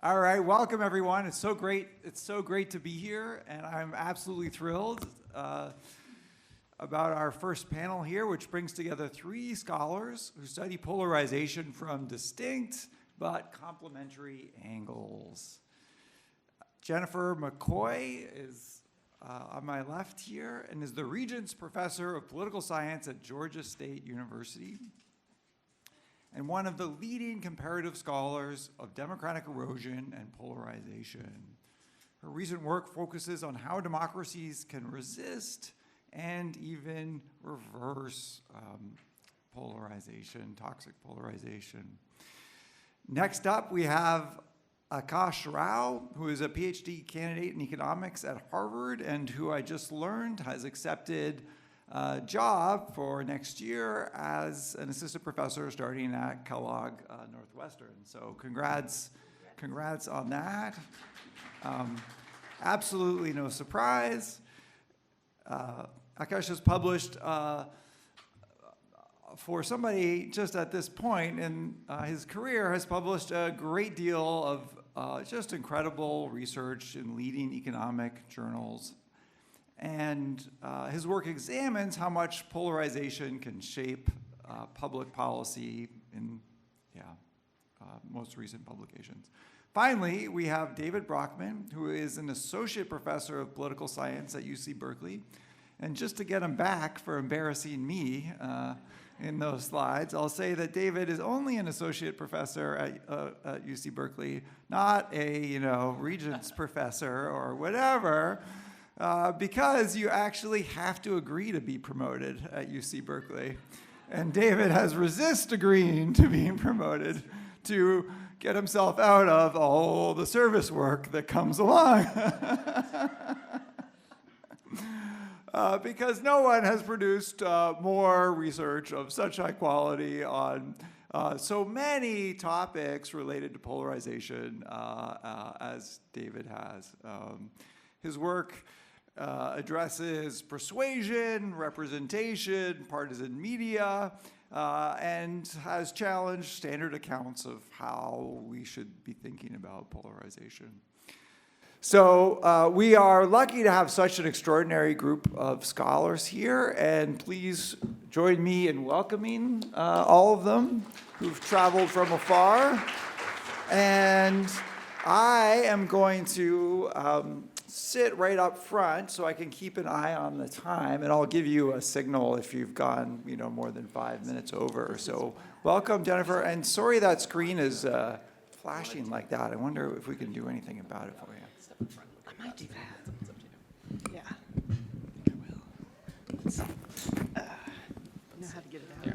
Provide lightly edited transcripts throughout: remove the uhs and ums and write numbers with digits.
All right, welcome everyone. It's so great to be here, and I'm absolutely thrilled about our first panel here, which brings together three scholars who study polarization from distinct but complementary angles. Jennifer McCoy is on my left here and is the Regents Professor of Political Science at Georgia State University and one of the leading comparative scholars of democratic erosion and polarization. Her recent work focuses on how democracies can resist and even reverse polarization, toxic polarization. Next up, we have Aakaash Rao, who is a PhD candidate in economics at Harvard and who I just learned has accepted a job for next year as an assistant professor starting at Kellogg Northwestern. So congrats on that. Absolutely no surprise. Aakaash has published for somebody just at this point in his career, has published a great deal of just incredible research in leading economic journals. And his work examines how much polarization can shape public policy in most recent publications. Finally, we have David Broockman, who is an associate professor of political science at UC Berkeley. And just to get him back for embarrassing me in those slides, I'll say that David is only an associate professor at UC Berkeley, not a Regents professor or whatever, because you actually have to agree to be promoted at UC Berkeley. And David has resisted agreeing to being promoted to get himself out of all the service work that comes along. Because no one has produced more research of such high quality on so many topics related to polarization as David has. His work addresses persuasion, representation, partisan media, and has challenged standard accounts of how we should be thinking about polarization. So we are lucky to have such an extraordinary group of scholars here, and please join me in welcoming all of them who've traveled from afar. And I am going to sit right up front so I can keep an eye on the time, and I'll give you a signal if you've gone more than 5 minutes over. So welcome, Jennifer, and sorry that screen is flashing like that. I wonder if we can do anything about it for you. I might do that. Yeah. I will. Let's know how to get it out.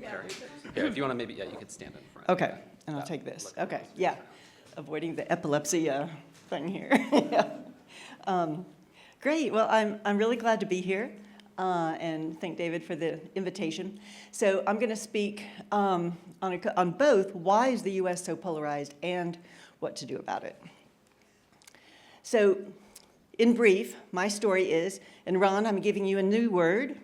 Yeah, if you want to maybe, you could stand in front. Okay, and I'll take this. Okay, yeah. Avoiding the epilepsy thing here. Yeah. Great. Well, I'm really glad to be here, and thank David for the invitation. So I'm going to speak on both why is the U.S. so polarized and what to do about it. So, in brief, my story is, and Ron, I'm giving you a new word.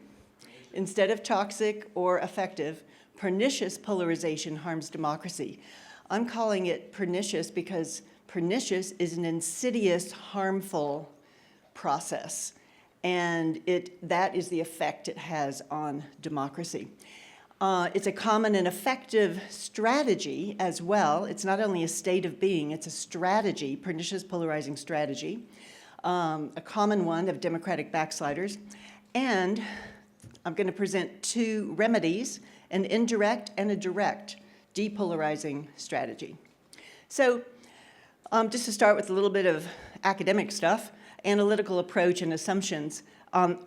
Instead of toxic or effective, pernicious polarization harms democracy. I'm calling it pernicious because pernicious is an insidious, harmful process, and that is the effect it has on democracy. It's a common and effective strategy as well. It's not only a state of being, it's a strategy, pernicious polarizing strategy, a common one of democratic backsliders. And I'm going to present two remedies, an indirect and a direct depolarizing strategy. So just to start with a little bit of academic stuff, analytical approach and assumptions.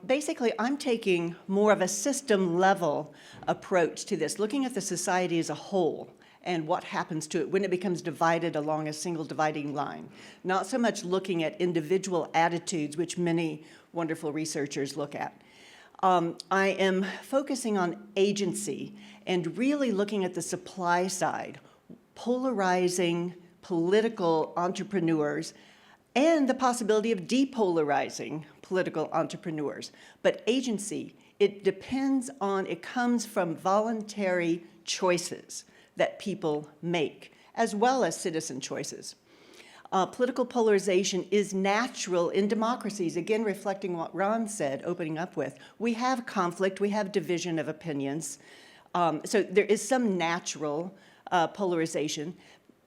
Basically, I'm taking more of a system-level approach to this, looking at the society as a whole and what happens to it when it becomes divided along a single dividing line. Not so much looking at individual attitudes, which many wonderful researchers look at. I am focusing on agency and really looking at the supply side, polarizing political entrepreneurs and the possibility of depolarizing political entrepreneurs. But agency, it comes from voluntary choices. that people make, as well as citizen choices. Political polarization is natural in democracies, again, reflecting what Ron said, opening up with. We have conflict, we have division of opinions. So there is some natural polarization,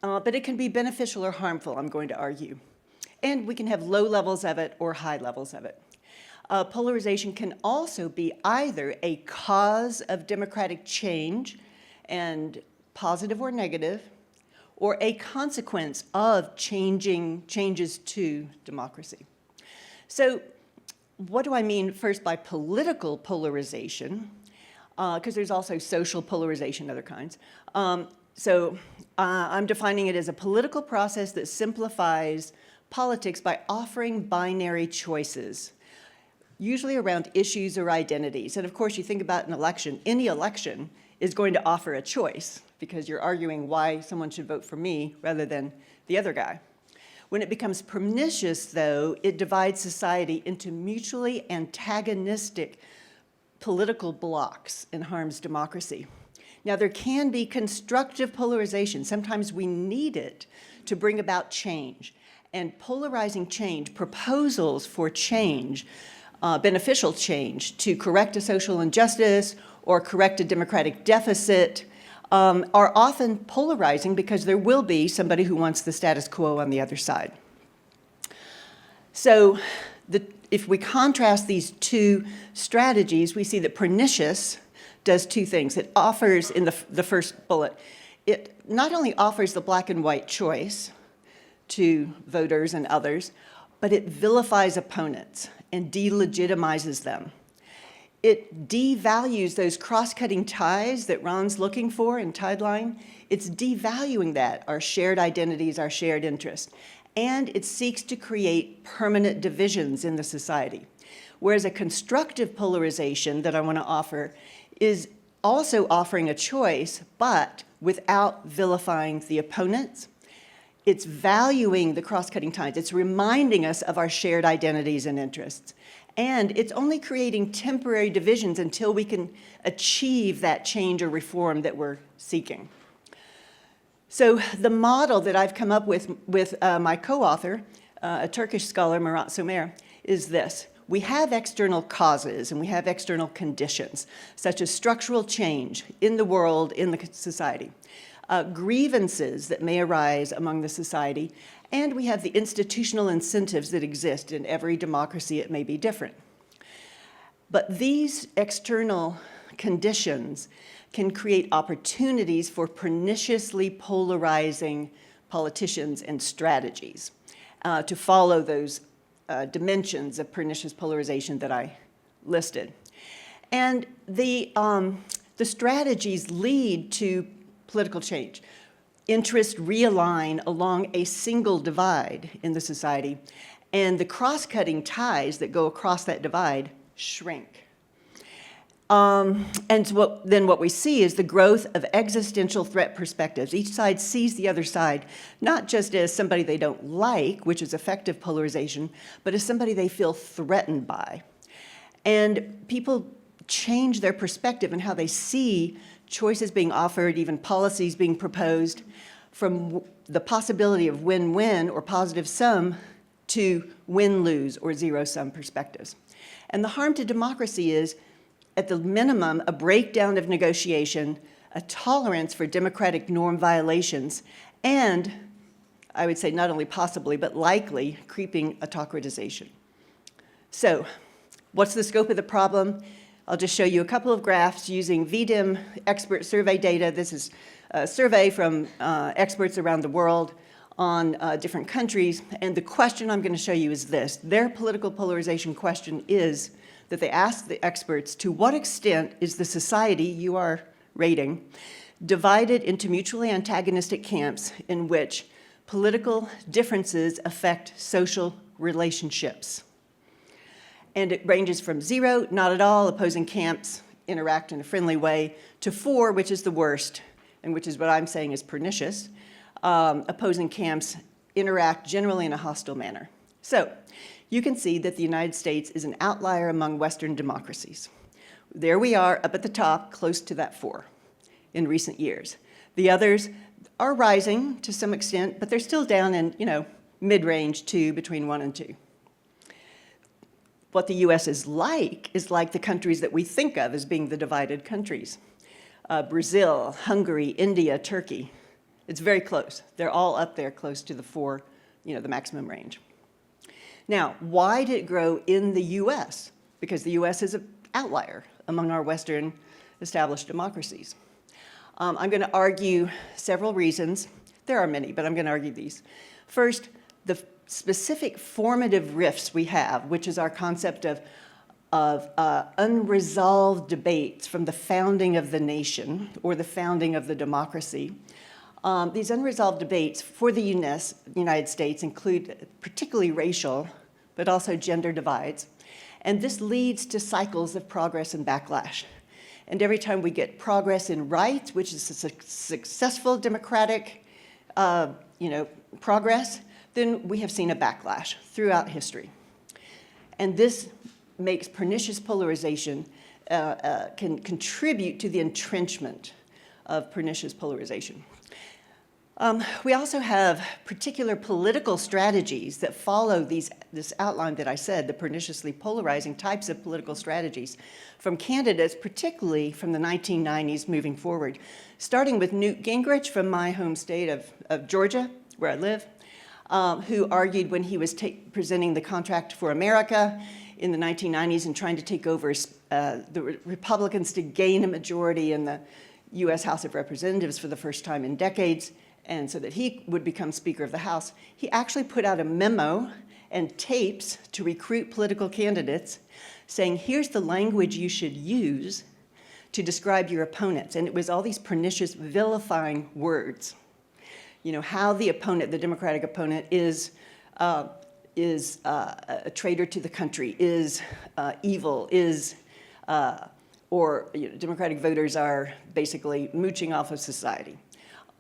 but it can be beneficial or harmful, I'm going to argue. And we can have low levels of it or high levels of it. Polarization can also be either a cause of democratic change, and positive or negative, or a consequence of changes to democracy. So what do I mean first by political polarization? Because there's also social polarization, other kinds. I'm defining it as a political process that simplifies politics by offering binary choices, usually around issues or identities. And of course, you think about an election, any election is going to offer a choice because you're arguing why someone should vote for me rather than the other guy. When it becomes pernicious, though, it divides society into mutually antagonistic political blocs and harms democracy. Now, there can be constructive polarization. Sometimes we need it to bring about change. And polarizing change, proposals for change, beneficial change to correct a social injustice or correct a democratic deficit, are often polarizing because there will be somebody who wants the status quo on the other side. So if we contrast these two strategies, we see that pernicious does two things. It offers, in the first bullet, it not only offers the black and white choice to voters and others, but it vilifies opponents and delegitimizes them. It devalues those cross-cutting ties that Ron's looking for in Tideline. It's devaluing that, our shared identities, our shared interests. And it seeks to create permanent divisions in the society. Whereas a constructive polarization that I want to offer is also offering a choice, but without vilifying the opponents. It's valuing the cross-cutting ties. It's reminding us of our shared identities and interests. And it's only creating temporary divisions until we can achieve that change or reform that we're seeking. So the model that I've come up with my co-author, a Turkish scholar, Murat Somer, is this. We have external causes and we have external conditions, such as structural change in the world, in the society, grievances that may arise among the society, and we have the institutional incentives that exist in every democracy. It may be different. But these external conditions can create opportunities for perniciously polarizing politicians and strategies to follow those dimensions of pernicious polarization that I listed. And the strategies lead to political change. Interests realign along a single divide in the society, and the cross-cutting ties that go across that divide shrink. And so then what we see is the growth of existential threat perspectives. Each side sees the other side not just as somebody they don't like, which is effective polarization, but as somebody they feel threatened by. And people change their perspective and how they see choices being offered, even policies being proposed, from the possibility of win-win or positive sum to win-lose or zero-sum perspectives. And the harm to democracy is, at the minimum, a breakdown of negotiation, a tolerance for democratic norm violations, and I would say not only possibly, but likely creeping autocratization. So what's the scope of the problem? I'll just show you a couple of graphs using VDIM expert survey data. This is a survey from experts around the world on different countries. And the question I'm going to show you is this. Their political polarization question is that they asked the experts, to what extent is the society you are rating divided into mutually antagonistic camps in which political differences affect social relationships? And it ranges from 0, not at all, opposing camps interact in a friendly way, to 4, which is the worst, and which is what I'm saying is pernicious. Opposing camps interact generally in a hostile manner. So you can see that the United States is an outlier among Western democracies. There we are up at the top, close to that 4 in recent years. The others are rising to some extent, but they're still down in, mid-range 2, between 1 and 2. What the US is like the countries that we think of as being the divided countries. Brazil, Hungary, India, Turkey. It's very close. They're all up there close to the 4, the maximum range. Now, why did it grow in the US? Because the US is an outlier among our Western established democracies. I'm going to argue several reasons. There are many, but I'm going to argue these. First, the specific formative rifts we have, which is our concept of unresolved debates from the founding of the nation or the founding of the democracy. These unresolved debates for the United States include particularly racial, but also gender divides. And this leads to cycles of progress and backlash. And every time we get progress in rights, which is a successful democratic progress, then we have seen a backlash throughout history. And this makes pernicious polarization, can contribute to the entrenchment of pernicious polarization. We also have particular political strategies that follow this outline that I said, the perniciously polarizing types of political strategies from candidates, particularly from the 1990s moving forward, starting with Newt Gingrich from my home state of Georgia, where I live, who argued when he was presenting the Contract for America in the 1990s and trying to take over the Republicans to gain a majority in the US House of Representatives for the first time in decades, and so that he would become Speaker of the House, he actually put out a memo and tapes to recruit political candidates saying, here's the language you should use to describe your opponents. And it was all these pernicious, vilifying words. How the opponent, the Democratic opponent, is a traitor to the country, is evil, or Democratic voters are basically mooching off of society.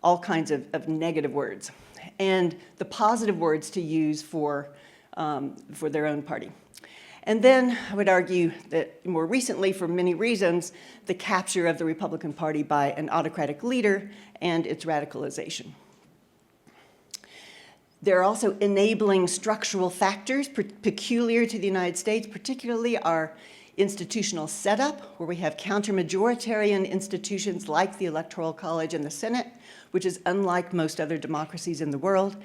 All kinds of negative words, and the positive words to use for their own party. And then I would argue that more recently, for many reasons, the capture of the Republican Party by an autocratic leader and its radicalization. There are also enabling structural factors peculiar to the United States, particularly our institutional setup, where we have counter-majoritarian institutions like the Electoral College and the Senate, which is unlike most other democracies in the world.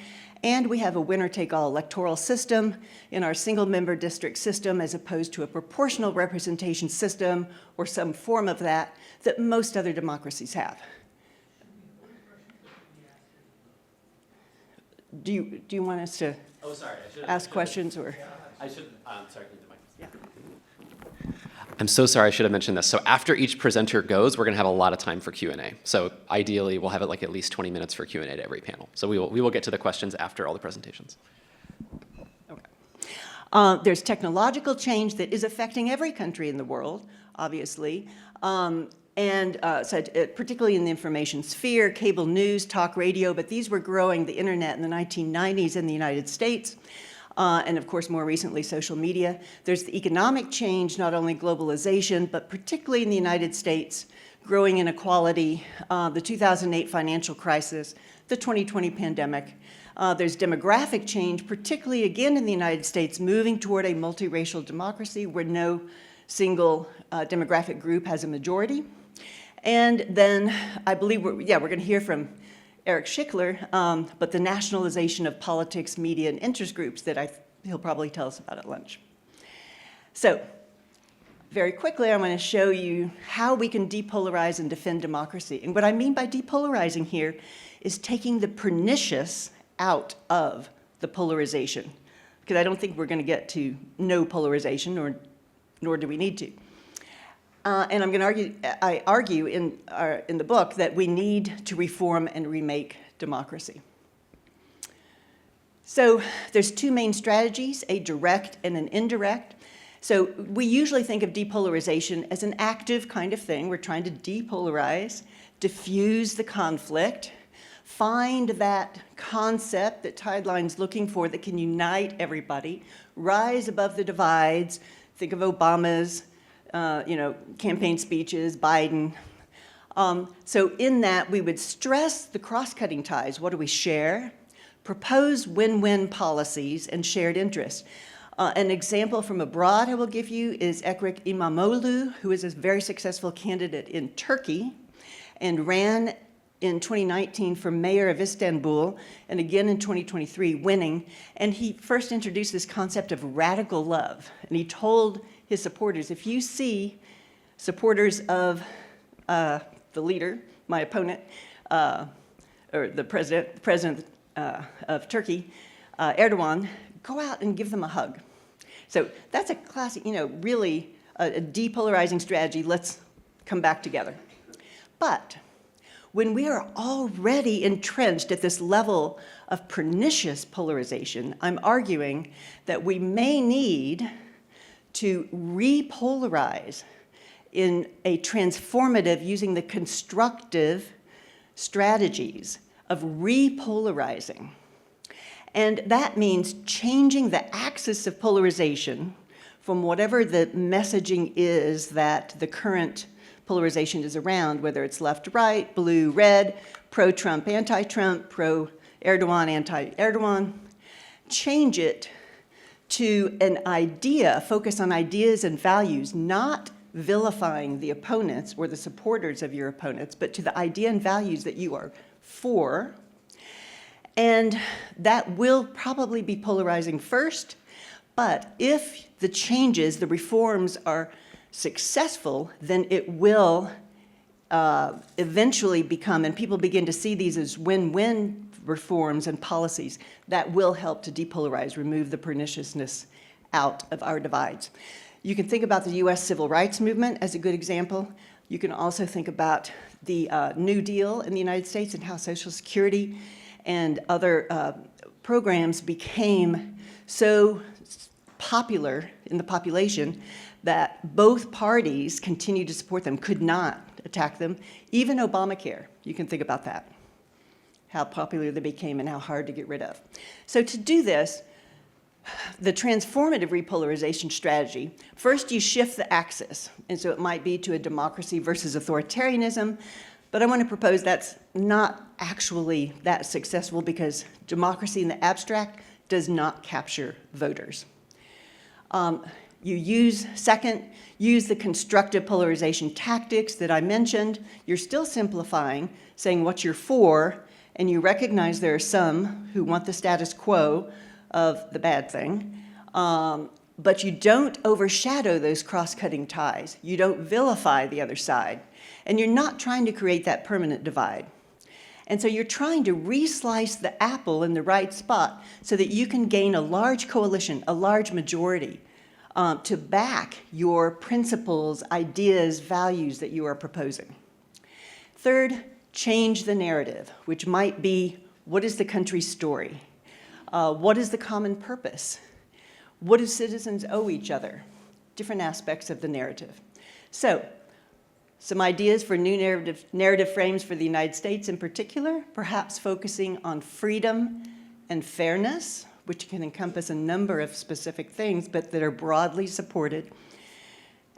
And we have a winner-take-all electoral system in our single-member district system as opposed to a proportional representation system or some form of that most other democracies have. Do you want us to ask questions or? I should, sorry, need the mic. Yeah. I'm so sorry, I should have mentioned this. So after each presenter goes, we're gonna have a lot of time for Q&A. So ideally, we'll have it like at least 20 minutes for Q&A to every panel. So we will get to the questions after all the presentations. Okay. There's technological change that is affecting every country in the world, obviously. Particularly in the information sphere, cable news, talk radio, but these were growing, the internet in the 1990s in the United States. And of course, more recently, social media. There's the economic change, not only globalization, but particularly in the United States, growing inequality, the 2008 financial crisis, the 2020 pandemic. There's demographic change, particularly again in the United States, moving toward a multiracial democracy where no single demographic group has a majority. And then I believe we're going to hear from Eric Schickler, but the nationalization of politics, media, and interest groups that he'll probably tell us about at lunch. So very quickly, I'm going to show you how we can depolarize and defend democracy. And what I mean by depolarizing here is taking the pernicious out of the polarization, because I don't think we're going to get to no polarization, nor do we need to. And I'm going to argue in the book that we need to reform and remake democracy. So there's two main strategies, a direct and an indirect. So we usually think of depolarization as an active kind of thing. We're trying to depolarize, diffuse the conflict, find that concept that Tideline's looking for that can unite everybody, rise above the divides. Think of Obama's campaign speeches, Biden. So in that, we would stress the cross-cutting ties. What do we share? Propose win-win policies and shared interests. An example from abroad I will give you is Ekrem İmamoğlu, who is a very successful candidate in Turkey and ran in 2019 for mayor of Istanbul, and again in 2023, winning. And he first introduced this concept of radical love. And he told his supporters, if you see supporters of the leader, my opponent, or the president of Turkey, Erdogan, go out and give them a hug. So that's a classic, really a depolarizing strategy. Let's come back together. But when we are already entrenched at this level of pernicious polarization, I'm arguing that we may need to repolarize in a transformative, using the constructive strategies of repolarizing. And that means changing the axis of polarization from whatever the messaging is that the current polarization is around, whether it's left-right, blue-red, pro-Trump, anti-Trump, pro-Erdogan, anti-Erdogan. Change it to an idea, focus on ideas and values, not vilifying the opponents or the supporters of your opponents, but to the idea and values that you are for. And that will probably be polarizing first, but if the changes, the reforms are successful, then it will eventually become, and people begin to see these as win-win reforms and policies that will help to depolarize, remove the perniciousness out of our divides. You can think about the US civil rights movement as a good example. You can also think about the New Deal in the United States and how Social Security and other programs became so popular in the population that both parties continued to support them, could not attack them. Even Obamacare, you can think about that, how popular they became and how hard to get rid of. So to do this, the transformative repolarization strategy, first you shift the axis, and so it might be to a democracy versus authoritarianism, but I want to propose that's not actually that successful because democracy in the abstract does not capture voters. You use the constructive polarization tactics that I mentioned. You're still simplifying, saying what you're for, and you recognize there are some who want the status quo of the bad thing, but you don't overshadow those cross-cutting ties. You don't vilify the other side, and you're not trying to create that permanent divide. And so you're trying to re-slice the apple in the right spot so that you can gain a large coalition, a large majority, to back your principles, ideas, values that you are proposing. Third, change the narrative, which might be, what is the country's story? What is the common purpose? What do citizens owe each other? Different aspects of the narrative. So, some ideas for new narrative frames for the United States in particular, perhaps focusing on freedom and fairness, which can encompass a number of specific things, but that are broadly supported.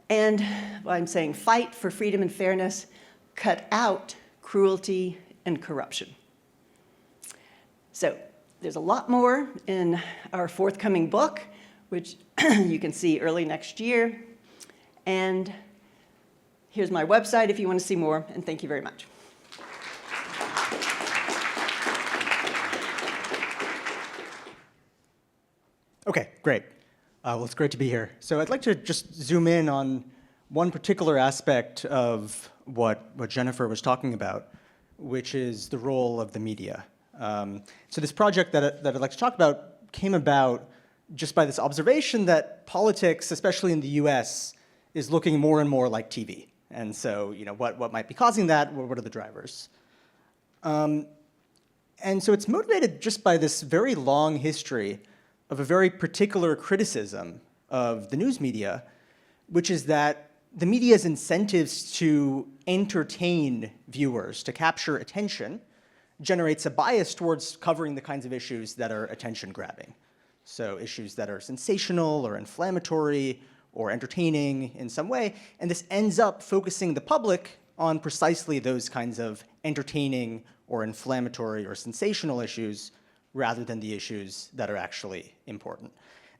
And I'm saying fight for freedom and fairness, cut out cruelty and corruption. So there's a lot more in our forthcoming book, which you can see early next year. And here's my website if you want to see more, and thank you very much. Okay, great. Well, it's great to be here. So I'd like to just zoom in on one particular aspect of what Jennifer was talking about, which is the role of the media. So this project that I'd like to talk about came about just by this observation that politics, especially in the US, is looking more and more like TV. And so, what might be causing that? What are the drivers? And so it's motivated just by this very long history of a very particular criticism of the news media, which is that the media's incentives to entertain viewers, to capture attention, generates a bias towards covering the kinds of issues that are attention-grabbing. So issues that are sensational or inflammatory or entertaining in some way, and this ends up focusing the public on precisely those kinds of entertaining or inflammatory or sensational issues rather than the issues that are actually important.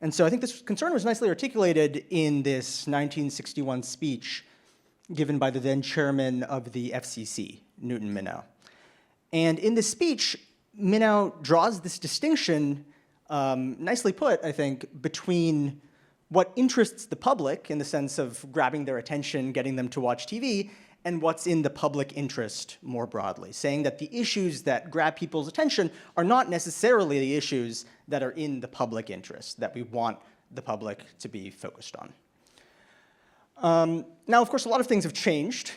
And so I think this concern was nicely articulated in this 1961 speech given by the then chairman of the FCC, Newton Minow. And in this speech, Minow draws this distinction, nicely put, I think, between what interests the public in the sense of grabbing their attention, getting them to watch TV, and what's in the public interest more broadly, saying that the issues that grab people's attention are not necessarily the issues that are in the public interest, that we want the public to be focused on. Now, of course, a lot of things have changed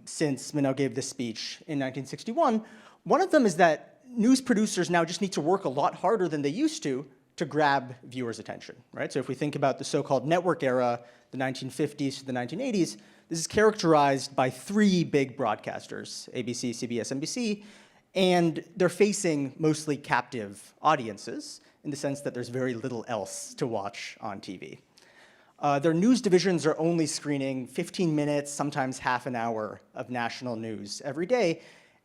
since Minow gave this speech in 1961. One of them is that news producers now just need to work a lot harder than they used to grab viewers' attention, right? So if we think about the so-called network era, the 1950s to the 1980s, this is characterized by three big broadcasters, ABC, CBS, NBC, and they're facing mostly captive audiences in the sense that there's very little else to watch on TV. Their news divisions are only screening 15 minutes, sometimes half an hour of national news every day.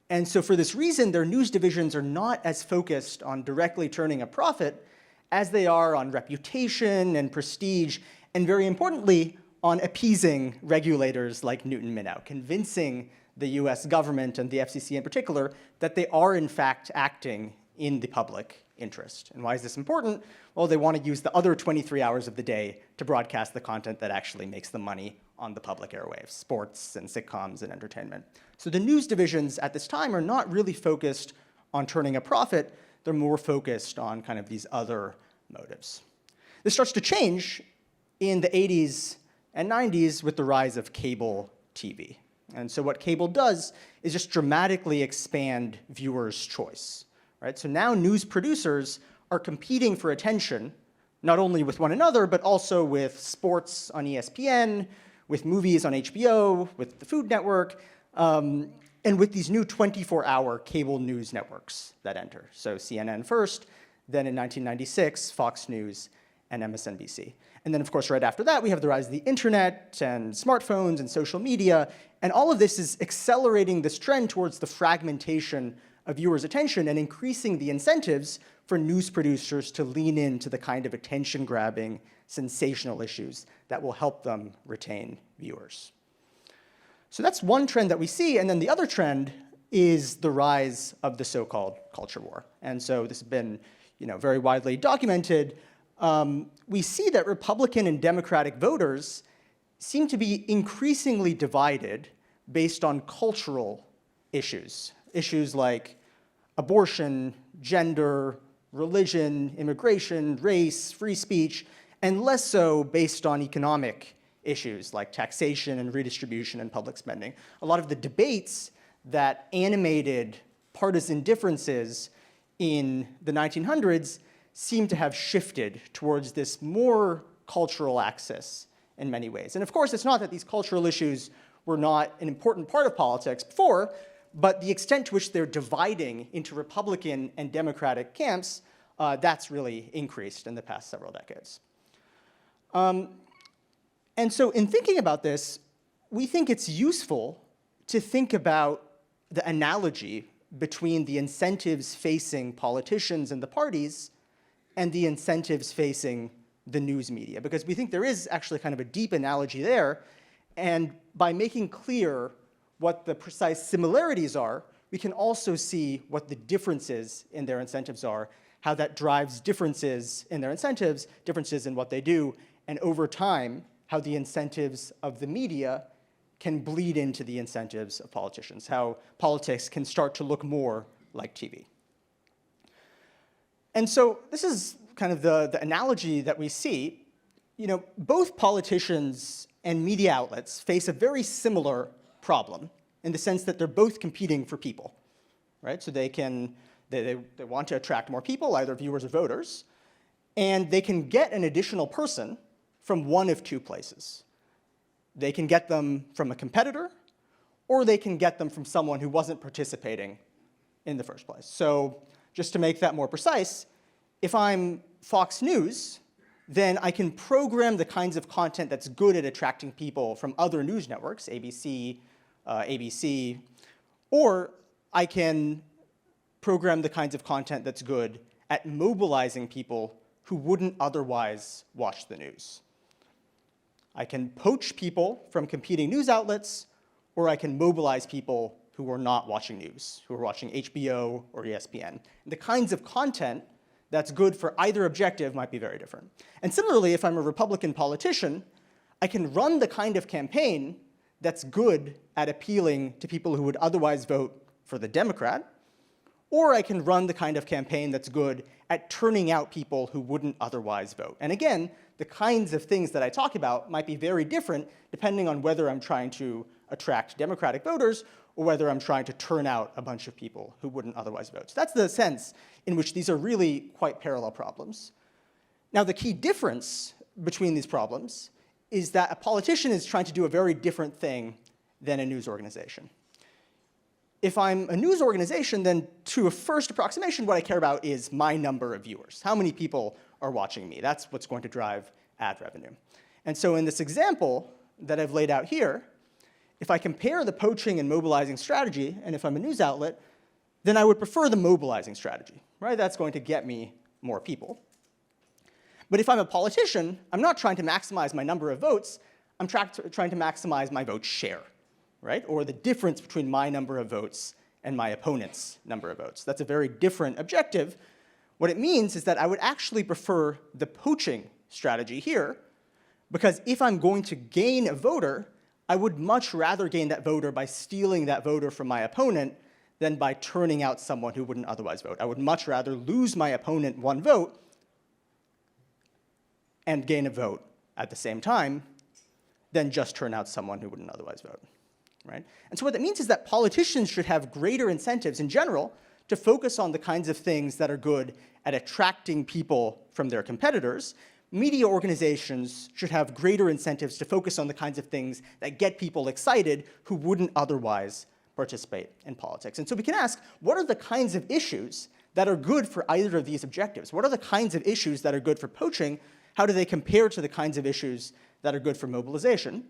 And so for this reason, their news divisions are not as focused on directly turning a profit as they are on reputation and prestige, and very importantly, on appeasing regulators like Newton Minow, convincing the US government and the FCC in particular that they are in fact acting in the public interest. And why is this important? Well, they want to use the other 23 hours of the day to broadcast the content that actually makes the money on the public airwaves, sports and sitcoms and entertainment. So the news divisions at this time are not really focused on turning a profit, they're more focused on kind of these other motives. This starts to change in the 80s and 90s with the rise of cable TV. And so what cable does is just dramatically expand viewers' choice, right? So now news producers are competing for attention, not only with one another, but also with sports on ESPN, with movies on HBO, with the Food Network, and with these new 24-hour cable news networks that enter. So CNN first, then in 1996, Fox News and MSNBC. And then, of course, right after that, we have the rise of the internet and smartphones and social media. And all of this is accelerating this trend towards the fragmentation of viewers' attention and increasing the incentives for news producers to lean into the kind of attention-grabbing, sensational issues that will help them retain viewers. So that's one trend that we see. And then the other trend is the rise of the so-called culture war. And so this has been very widely documented. We see that Republican and Democratic voters seem to be increasingly divided based on cultural issues. Issues like abortion, gender, religion, immigration, race, free speech, and less so based on economic issues like taxation and redistribution and public spending. A lot of the debates that animated partisan differences in the 1900s seem to have shifted towards this more cultural axis in many ways. And of course, it's not that these cultural issues were not an important part of politics before, but the extent to which they're dividing into Republican and Democratic camps, that's really increased in the past several decades. And so in thinking about this, we think it's useful to think about the analogy between the incentives facing politicians and the parties and the incentives facing the news media, because we think there is actually kind of a deep analogy there. And by making clear what the precise similarities are, we can also see what the differences in their incentives are, how that drives differences in their incentives, differences in what they do, and over time, how the incentives of the media can bleed into the incentives of politicians, how politics can start to look more like TV. And so this is kind of the analogy that we see. Both politicians and media outlets face a very similar problem in the sense that they're both competing for people, right? So they want to attract more people, either viewers or voters, and they can get an additional person from one of two places. They can get them from a competitor, or they can get them from someone who wasn't participating in the first place. So just to make that more precise, if I'm Fox News, then I can program the kinds of content that's good at attracting people from other news networks, ABC, ABC, or I can program the kinds of content that's good at mobilizing people who wouldn't otherwise watch the news. I can poach people from competing news outlets, or I can mobilize people who are not watching news, who are watching HBO or ESPN. The kinds of content that's good for either objective might be very different. And similarly, if I'm a Republican politician, I can run the kind of campaign that's good at appealing to people who would otherwise vote for the Democrat, or I can run the kind of campaign that's good at turning out people who wouldn't otherwise vote. And again, the kinds of things that I talk about might be very different depending on whether I'm trying to attract Democratic voters or whether I'm trying to turn out a bunch of people who wouldn't otherwise vote. So that's the sense in which these are really quite parallel problems. Now, the key difference between these problems is that a politician is trying to do a very different thing than a news organization. If I'm a news organization, then to a first approximation, what I care about is my number of viewers. How many people are watching me? That's what's going to drive ad revenue. And so in this example that I've laid out here, if I compare the poaching and mobilizing strategy, and if I'm a news outlet, then I would prefer the mobilizing strategy, right? That's going to get me more people. But if I'm a politician, I'm not trying to maximize my number of votes. I'm trying to maximize my vote share, right? Or the difference between my number of votes and my opponent's number of votes. That's a very different objective. What it means is that I would actually prefer the poaching strategy here, because if I'm going to gain a voter, I would much rather gain that voter by stealing that voter from my opponent than by turning out someone who wouldn't otherwise vote. I would much rather lose my opponent one vote and gain a vote at the same time than just turn out someone who wouldn't otherwise vote, right? And so what that means is that politicians should have greater incentives in general to focus on the kinds of things that are good at attracting people from their competitors. Media organizations should have greater incentives to focus on the kinds of things that get people excited who wouldn't otherwise participate in politics. And so we can ask, what are the kinds of issues that are good for either of these objectives? What are the kinds of issues that are good for poaching? How do they compare to the kinds of issues that are good for mobilization?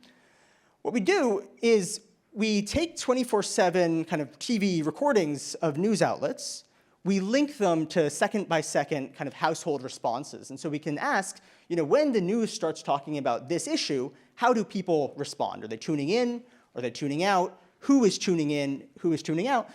What we do is we take 24/7 kind of TV recordings of news outlets. We link them to second-by-second kind of household responses. And so we can ask, when the news starts talking about this issue, how do people respond? Are they tuning in? Are they tuning out? Who is tuning in? Who is tuning out?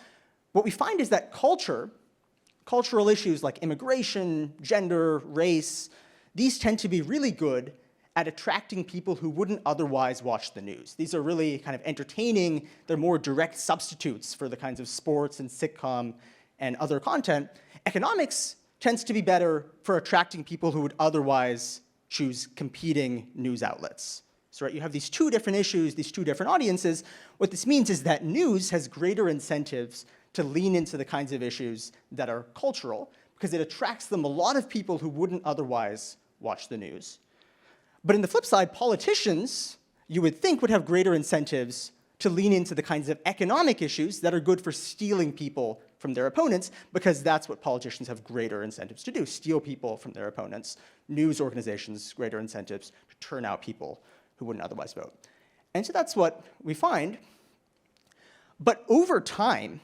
What we find is that cultural issues like immigration, gender, race, these tend to be really good at attracting people who wouldn't otherwise watch the news. These are really kind of entertaining. They're more direct substitutes for the kinds of sports and sitcom and other content. Economics tends to be better for attracting people who would otherwise choose competing news outlets. So you have these two different issues, these two different audiences. What this means is that news has greater incentives to lean into the kinds of issues that are cultural, because it attracts them a lot of people who wouldn't otherwise watch the news. But on the flip side, politicians, you would think, would have greater incentives to lean into the kinds of economic issues that are good for stealing people from their opponents, because that's what politicians have greater incentives to do, steal people from their opponents. News organizations, greater incentives to turn out people who wouldn't otherwise vote. And so that's what we find. But over time,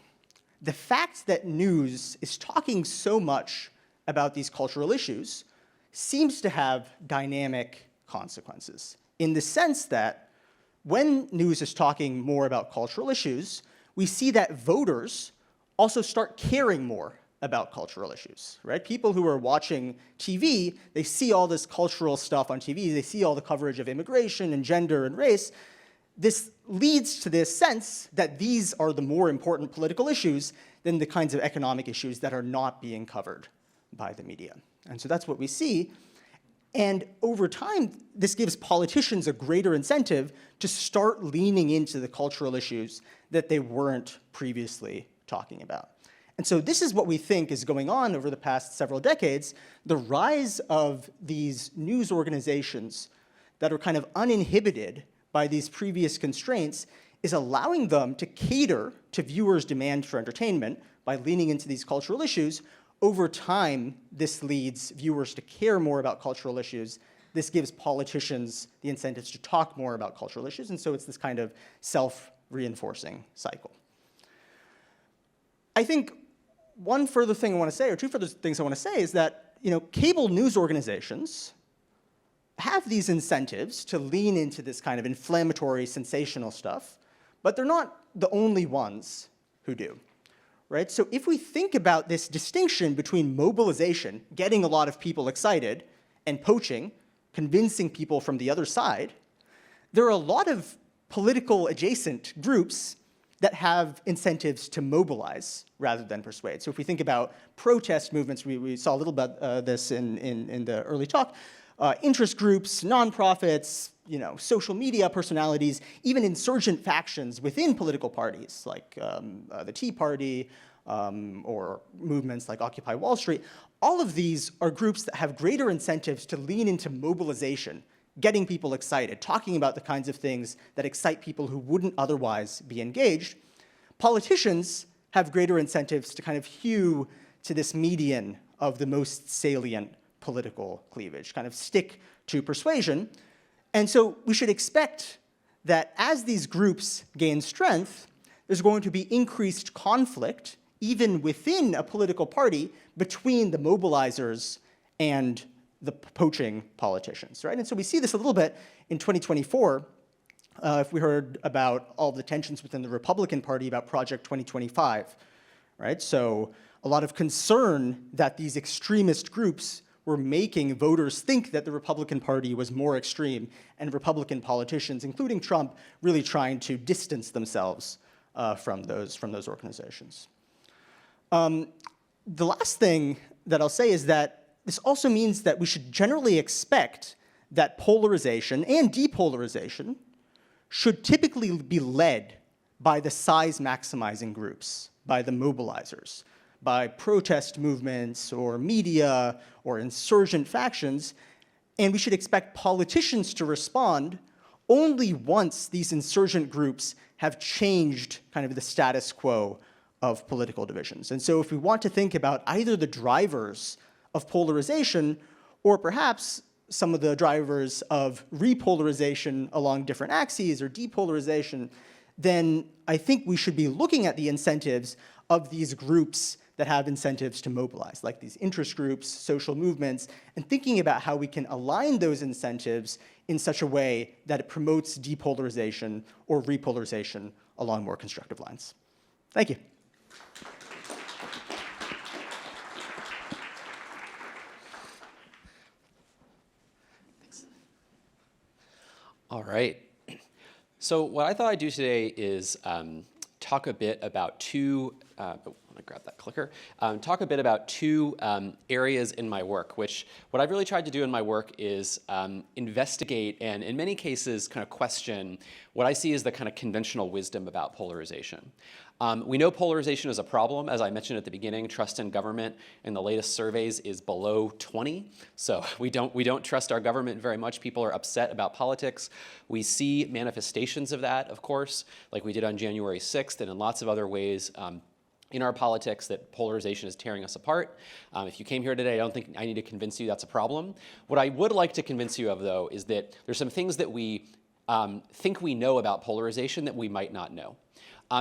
the fact that news is talking so much about these cultural issues seems to have dynamic consequences, in the sense that when news is talking more about cultural issues, we see that voters also start caring more about cultural issues, right? People who are watching TV, they see all this cultural stuff on TV, they see all the coverage of immigration and gender and race. This leads to this sense that these are the more important political issues than the kinds of economic issues that are not being covered by the media. And so that's what we see. And over time, this gives politicians a greater incentive to start leaning into the cultural issues that they weren't previously talking about. And so this is what we think is going on over the past several decades. The rise of these news organizations that are kind of uninhibited by these previous constraints is allowing them to cater to viewers' demand for entertainment by leaning into these cultural issues. Over time, this leads viewers to care more about cultural issues. This gives politicians the incentives to talk more about cultural issues, and so it's this kind of reinforcing cycle. I think one further thing I want to say, or two further things I want to say, is that cable news organizations have these incentives to lean into this kind of inflammatory, sensational stuff, but they're not the only ones who do. Right? So if we think about this distinction between mobilization, getting a lot of people excited, and poaching, convincing people from the other side, there are a lot of political adjacent groups that have incentives to mobilize rather than persuade. So if we think about protest movements, we saw a little bit this in the early talk, interest groups, nonprofits, social media personalities, even insurgent factions within political parties like the Tea Party or movements like Occupy Wall Street. All of these are groups that have greater incentives to lean into mobilization, getting people excited, talking about the kinds of things that excite people who wouldn't otherwise be engaged. Politicians have greater incentives to kind of hew to this median of the most salient political cleavage, kind of stick to persuasion. And so we should expect that as these groups gain strength, there's going to be increased conflict, even within a political party, between the mobilizers and the poaching politicians, right? And so we see this a little bit in 2024, if we heard about all the tensions within the Republican Party about Project 2025, right? So a lot of concern that these extremist groups were making voters think that the Republican Party was more extreme, and Republican politicians, including Trump, really trying to distance themselves from those organizations. The last thing that I'll say is that this also means that we should generally expect that polarization and depolarization should typically be led by the size-maximizing groups, by the mobilizers, by protest movements or media or insurgent factions, and we should expect politicians to respond only once these insurgent groups have changed kind of the status quo of political divisions. And so if we want to think about either the drivers of polarization or perhaps some of the drivers of repolarization along different axes or depolarization, then I think we should be looking at the incentives of these groups that have incentives to mobilize, like these interest groups, social movements, and thinking about how we can align those incentives in such a way that it promotes depolarization or repolarization along more constructive lines. Thank you. All right. So what I thought I'd do today is talk a bit about two, let me grab that clicker, talk a bit about two areas in my work, which what I've really tried to do in my work is investigate and in many cases kind of question what I see as the kind of conventional wisdom about polarization. We know polarization is a problem. As I mentioned at the beginning, trust in government in the latest surveys is below 20. So we don't trust our government very much. People are upset about politics. We see manifestations of that, of course, like we did on January 6th and in lots of other ways in our politics that polarization is tearing us apart. If you came here today, I don't think I need to convince you that's a problem. What I would like to convince you of, though, is that there's some things that we think we know about polarization that we might not know.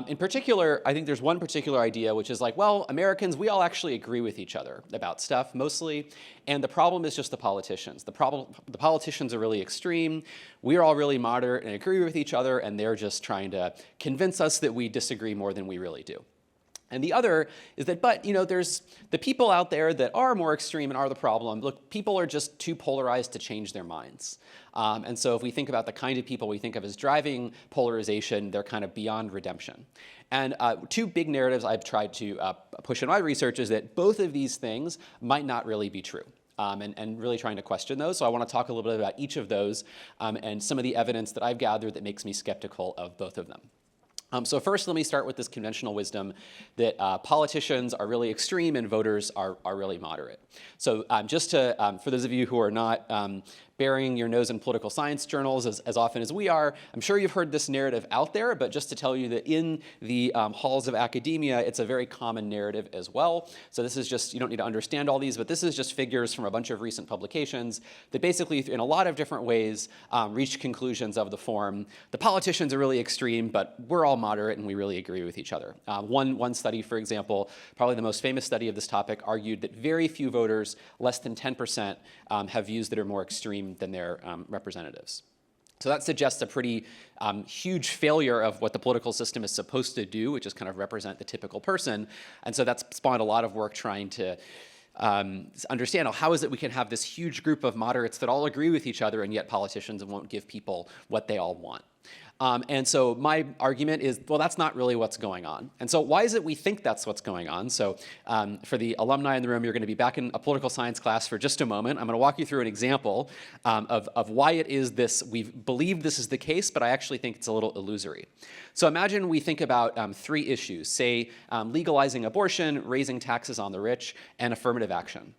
In particular, I think there's one particular idea which is like, well, Americans, we all actually agree with each other about stuff mostly, and the problem is just the politicians. The politicians are really extreme, we're all really moderate and agree with each other, and they're just trying to convince us that we disagree more than we really do. And the other is that, but, there's the people out there that are more extreme and are the problem. Look, people are just too polarized to change their minds. And so if we think about the kind of people we think of as driving polarization, they're kind of beyond redemption. And two big narratives I've tried to push in my research is that both of these things might not really be true. And really trying to question those. So I want to talk a little bit about each of those and some of the evidence that I've gathered that makes me skeptical of both of them. So first, let me start with this conventional wisdom that politicians are really extreme and voters are really moderate. So just to, for those of you who are not burying your nose in political science journals as often as we are, I'm sure you've heard this narrative out there, but just to tell you that in the halls of academia, it's a very common narrative as well. So this is just, you don't need to understand all these, but this is just figures from a bunch of recent publications that basically, in a lot of different ways, reach conclusions of the form, the politicians are really extreme, but we're all moderate and we really agree with each other. One study, for example, probably the most famous study of this topic, argued that very few voters, less than 10%, have views that are more extreme than their representatives. So that suggests a pretty huge failure of what the political system is supposed to do, which is kind of represent the typical person. And so that's spawned a lot of work trying to understand how is it we can have this huge group of moderates that all agree with each other and yet politicians won't give people what they all want. And so my argument is, well, that's not really what's going on. And so why is it we think that's what's going on? So for the alumni in the room, you're going to be back in a political science class for just a moment. I'm going to walk you through an example of why it is this, we believe this is the case, but I actually think it's a little illusory. So imagine we think about 3 issues, say legalizing abortion, raising taxes on the rich, and affirmative action.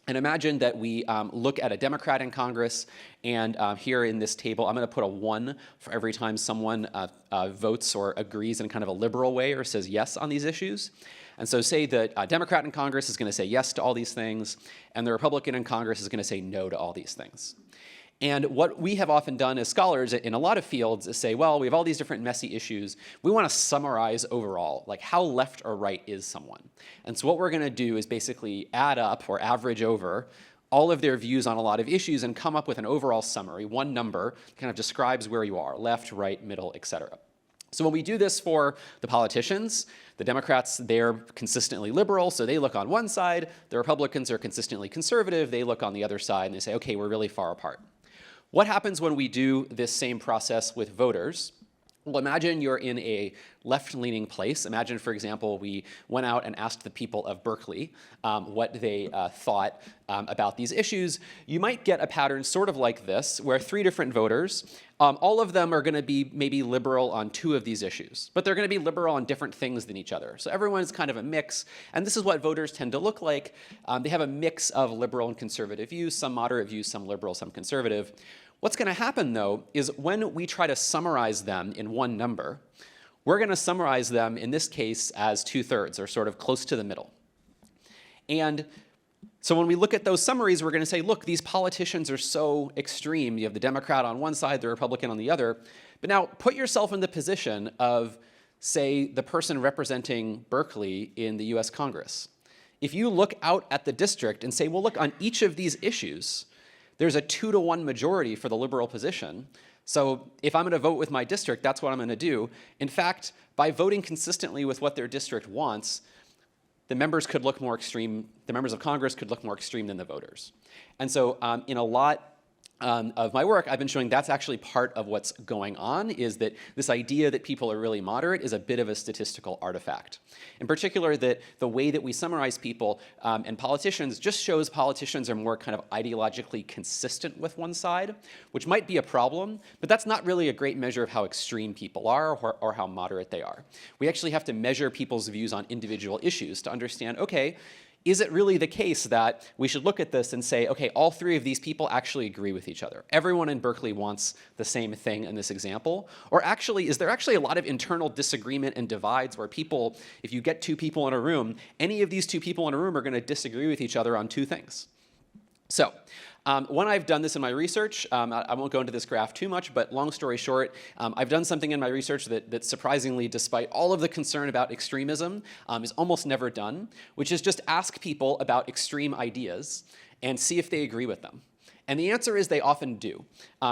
And imagine that we look at a Democrat in Congress, and here in this table, I'm going to put a 1 for every time someone votes or agrees in kind of a liberal way or says yes on these issues. And so say that a Democrat in Congress is going to say yes to all these things, and the Republican in Congress is going to say no to all these things. And what we have often done as scholars in a lot of fields is say, well, we have all these different messy issues. We want to summarize overall, like how left or right is someone. And so what we're going to do is basically add up or average over all of their views on a lot of issues and come up with an overall summary. One number kind of describes where you are, left, right, middle, et cetera. So when we do this for the politicians, the Democrats, they're consistently liberal, so they look on one side. The Republicans are consistently conservative. They look on the other side, and they say, okay, we're really far apart. What happens when we do this same process with voters? Well, imagine you're in a left-leaning place. Imagine, for example, we went out and asked the people of Berkeley what they thought about these issues. You might get a pattern sort of like this, where 3 different voters, all of them are going to be maybe liberal on 2 of these issues, but they're going to be liberal on different things than each other. So everyone's kind of a mix, and this is what voters tend to look like. They have a mix of liberal and conservative views, some moderate views, some liberal, some conservative. What's going to happen, though, is when we try to summarize them in one number, we're going to summarize them, in this case, as 2/3, or sort of close to the middle. And so when we look at those summaries, we're going to say, look, these politicians are so extreme. You have the Democrat on one side, the Republican on the other. But now put yourself in the position of, say, the person representing Berkeley in the US Congress. If you look out at the district and say, well, look, on each of these issues, there's a 2-to-1 majority for the liberal position. So if I'm going to vote with my district, that's what I'm going to do. In fact, by voting consistently with what their district wants, the members could look more extreme, the members of Congress could look more extreme than the voters. And so in a lot of my work, I've been showing that's actually part of what's going on, is that this idea that people are really moderate is a bit of a statistical artifact. In particular, that the way that we summarize people and politicians just shows politicians are more kind of ideologically consistent with one side, which might be a problem, but that's not really a great measure of how extreme people are or how moderate they are. We actually have to measure people's views on individual issues to understand, okay, is it really the case that we should look at this and say, okay, all 3 of these people actually agree with each other? Everyone in Berkeley wants the same thing in this example? Or actually, is there actually a lot of internal disagreement and divides where people, if you get 2 people in a room, any of these 2 people in a room are going to disagree with each other on 2 things? So when I've done this in my research, I won't go into this graph too much, but long story short, I've done something in my research that surprisingly, despite all of the concern about extremism, is almost never done, which is just ask people about extreme ideas and see if they agree with them. And the answer is they often do.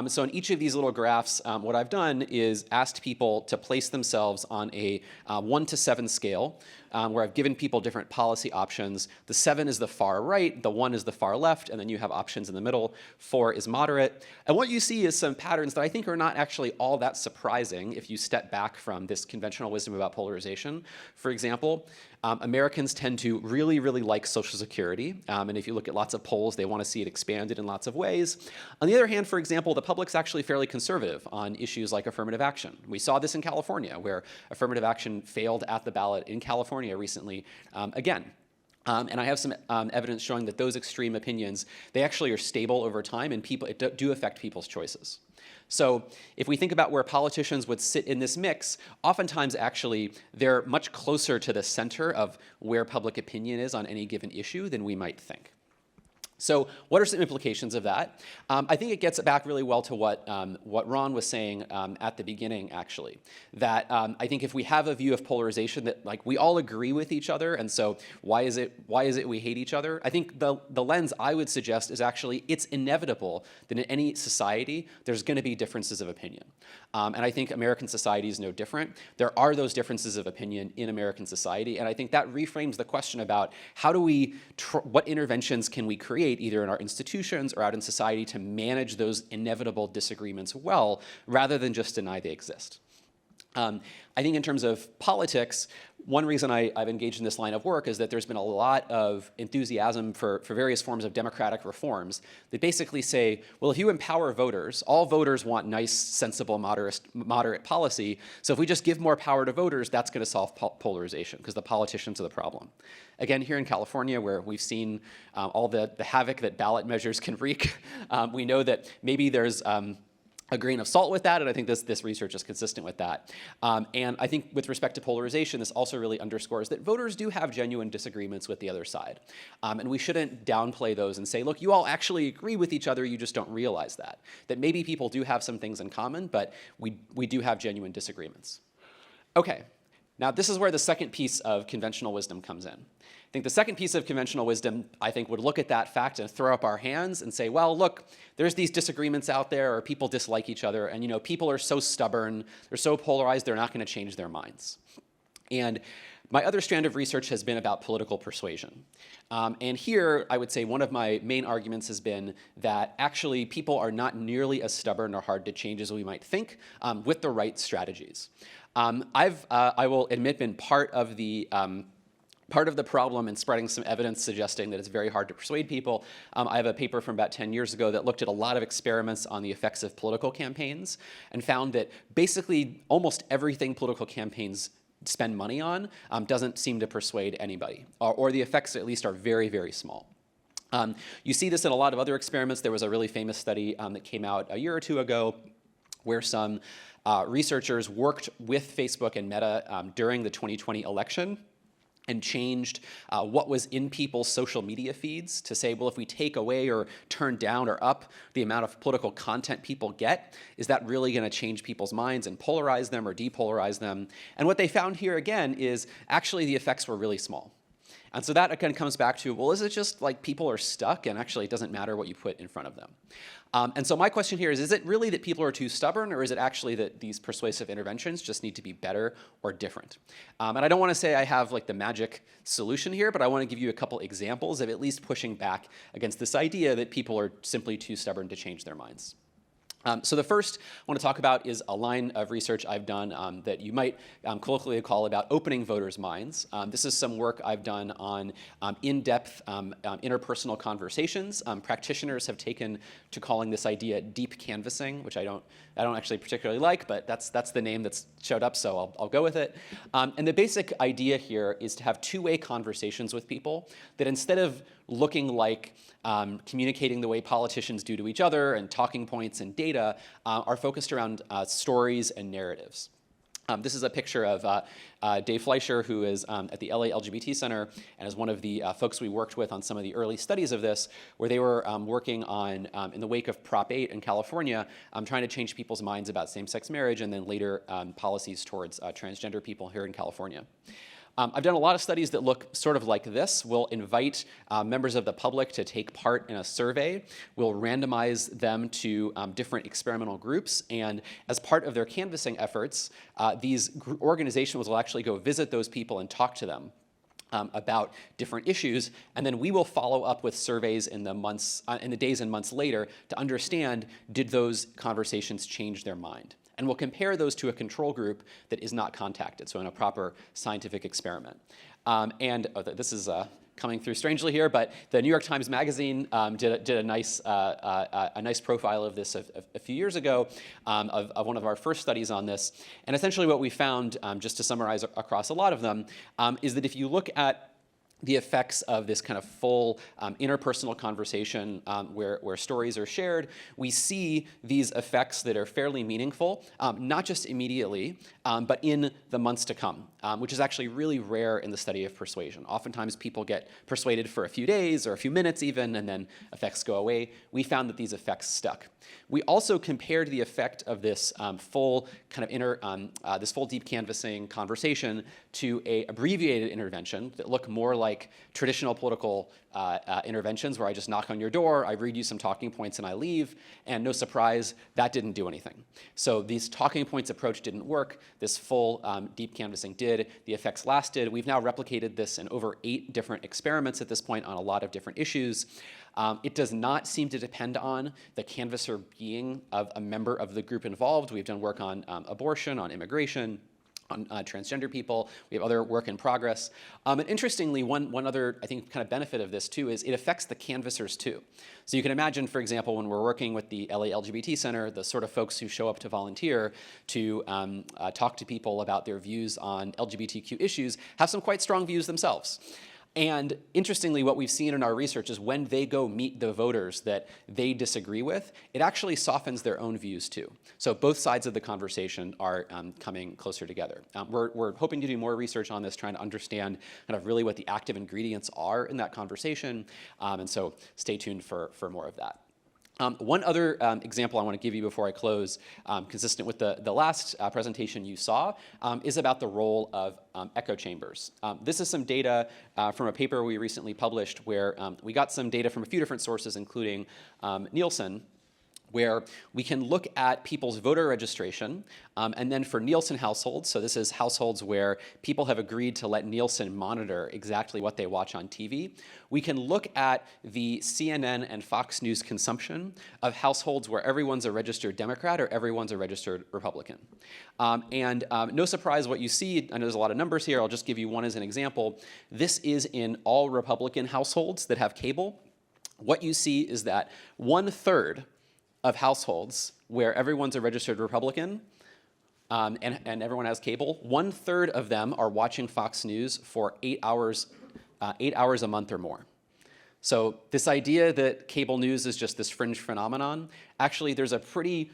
So in each of these little graphs, what I've done is asked people to place themselves on a 1 to 7 scale, where I've given people different policy options. The 7 is the far right, the 1 is the far left, and then you have options in the middle. 4 is moderate. And what you see is some patterns that I think are not actually all that surprising if you step back from this conventional wisdom about polarization. For example, Americans tend to really, really like Social Security. And if you look at lots of polls, they want to see it expanded in lots of ways. On the other hand, for example, the public's actually fairly conservative on issues like affirmative action. We saw this in California, where affirmative action failed at the ballot in California recently again. And I have some evidence showing that those extreme opinions, they actually are stable over time, and do affect people's choices. So if we think about where politicians would sit in this mix, oftentimes actually they're much closer to the center of where public opinion is on any given issue than we might think. So what are some implications of that? I think it gets back really well to what Ron was saying at the beginning, actually. That I think if we have a view of polarization that like we all agree with each other, and so why is it we hate each other? I think the lens I would suggest is actually it's inevitable that in any society there's going to be differences of opinion. And I think American society is no different. There are those differences of opinion in American society, and I think that reframes the question about how do we, what interventions can we create either in our institutions or out in society to manage those inevitable disagreements well, rather than just deny they exist. I think in terms of politics, one reason I've engaged in this line of work is that there's been a lot of enthusiasm for various forms of democratic reforms that basically say, well, if you empower voters, all voters want nice, sensible, moderate policy, so if we just give more power to voters, that's going to solve polarization, because the politicians are the problem. Again, here in California, where we've seen all the havoc that ballot measures can wreak, we know that maybe there's a grain of salt with that, and I think this research is consistent with that. And I think with respect to polarization, this also really underscores that voters do have genuine disagreements with the other side. And we shouldn't downplay those and say, look, you all actually agree with each other, you just don't realize that. That maybe people do have some things in common, but we do have genuine disagreements. Okay, now this is where the second piece of conventional wisdom comes in. I think the second piece of conventional wisdom, I think, would look at that fact and throw up our hands and say, well, look, there's these disagreements out there, or people dislike each other, and people are so stubborn, they're so polarized, they're not going to change their minds. And my other strand of research has been about political persuasion. And here, I would say one of my main arguments has been that actually people are not nearly as stubborn or hard to change as we might think with the right strategies. I will admit, been part of the problem in spreading some evidence suggesting that it's very hard to persuade people. I have a paper from about 10 years ago that looked at a lot of experiments on the effects of political campaigns and found that basically almost everything political campaigns spend money on doesn't seem to persuade anybody, or the effects at least are very, very small. You see this in a lot of other experiments. There was a really famous study that came out a year or two ago where some researchers worked with Facebook and Meta during the 2020 election and changed what was in people's social media feeds to say, well, if we take away or turn down or up the amount of political content people get, is that really going to change people's minds and polarize them or depolarize them? And what they found here again is actually the effects were really small. And so that again comes back to, well, is it just like people are stuck and actually it doesn't matter what you put in front of them? And so my question here is it really that people are too stubborn, or is it actually that these persuasive interventions just need to be better or different? And I don't want to say I have like the magic solution here, but I want to give you a couple examples of at least pushing back against this idea that people are simply too stubborn to change their minds. So the first I want to talk about is a line of research I've done that you might colloquially call about opening voters' minds. This is some work I've done on in-depth interpersonal conversations. Practitioners have taken to calling this idea deep canvassing, which I don't actually particularly like, but that's the name that's showed up, so I'll go with it. And the basic idea here is to have two-way conversations with people that instead of looking like communicating the way politicians do to each other and talking points and data are focused around stories and narratives. This is a picture of Dave Fleischer, who is at the LA LGBT Center and is one of the folks we worked with on some of the early studies of this, where they were working on, in the wake of Prop 8 in California, trying to change people's minds about same-sex marriage and then later policies towards transgender people here in California. I've done a lot of studies that look sort of like this. We'll invite members of the public to take part in a survey. We'll randomize them to different experimental groups. And as part of their canvassing efforts, these organizations will actually go visit those people and talk to them about different issues. And then we will follow up with surveys in the days and months later to understand, did those conversations change their mind? And we'll compare those to a control group that is not contacted, so in a proper scientific experiment. This is coming through strangely here, but the New York Times Magazine did a nice profile of this a few years ago of one of our first studies on this. And essentially what we found, just to summarize across a lot of them, is that if you look at the effects of this kind of full interpersonal conversation where stories are shared, we see these effects that are fairly meaningful, not just immediately, but in the months to come, which is actually really rare in the study of persuasion. Oftentimes people get persuaded for a few days or a few minutes even, and then effects go away. We found that these effects stuck. We also compared the effect of this full kind of this full deep canvassing conversation to a abbreviated intervention that look more like traditional political interventions where I just knock on your door, I read you some talking points and I leave, and no surprise, that didn't do anything. So these talking points approach didn't work. This full deep canvassing did. The effects lasted. We've now replicated this in over 8 different experiments at this point on a lot of different issues. It does not seem to depend on the canvasser being a member of the group involved. We've done work on abortion, on immigration, on transgender people. We have other work in progress. And interestingly, one other, I think, kind of benefit of this too is it affects the canvassers too. So you can imagine, for example, when we're working with the LA LGBT Center, the sort of folks who show up to volunteer to talk to people about their views on LGBTQ issues have some quite strong views themselves. And interestingly, what we've seen in our research is when they go meet the voters that they disagree with, it actually softens their own views too. So both sides of the conversation are coming closer together. We're hoping to do more research on this, trying to understand kind of really what the active ingredients are in that conversation. And so stay tuned for more of that. One other example I want to give you before I close, consistent with the last presentation you saw, is about the role of echo chambers. This is some data from a paper we recently published where we got some data from a few different sources, including Nielsen, where we can look at people's voter registration, and then for Nielsen households, so this is households where people have agreed to let Nielsen monitor exactly what they watch on TV, we can look at the CNN and Fox News consumption of households where everyone's a registered Democrat or everyone's a registered Republican. No surprise what you see, and there's a lot of numbers here, I'll just give you one as an example. This is in all Republican households that have cable. What you see is that 1/3 of households where everyone's a registered Republican and everyone has cable, 1/3 of them are watching Fox News for 8 hours a month or more. So this idea that cable news is just this fringe phenomenon, actually there's a pretty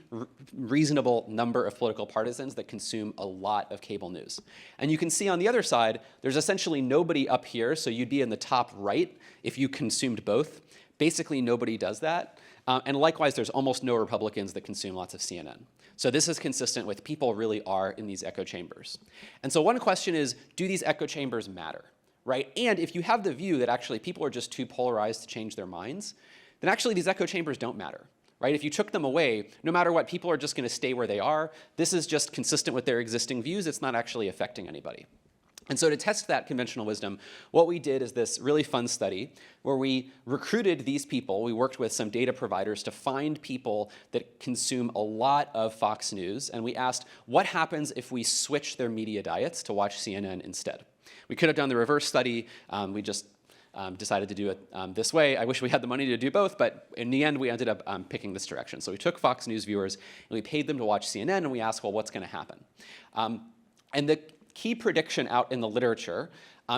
reasonable number of political partisans that consume a lot of cable news. And you can see on the other side, there's essentially nobody up here, so you'd be in the top right if you consumed both. Basically nobody does that. And likewise, there's almost no Republicans that consume lots of CNN. So this is consistent with people really are in these echo chambers. And so one question is, do these echo chambers matter, right? And if you have the view that actually people are just too polarized to change their minds, then actually these echo chambers don't matter, right? If you took them away, no matter what, people are just going to stay where they are. This is just consistent with their existing views. It's not actually affecting anybody. And so to test that conventional wisdom, what we did is this really fun study where we recruited these people. We worked with some data providers to find people that consume a lot of Fox News, and we asked, what happens if we switch their media diets to watch CNN instead? We could have done the reverse study. We just decided to do it this way. I wish we had the money to do both, but in the end, we ended up picking this direction. So we took Fox News viewers, and we paid them to watch CNN, and we asked, well, what's going to happen? And the key prediction out in the literature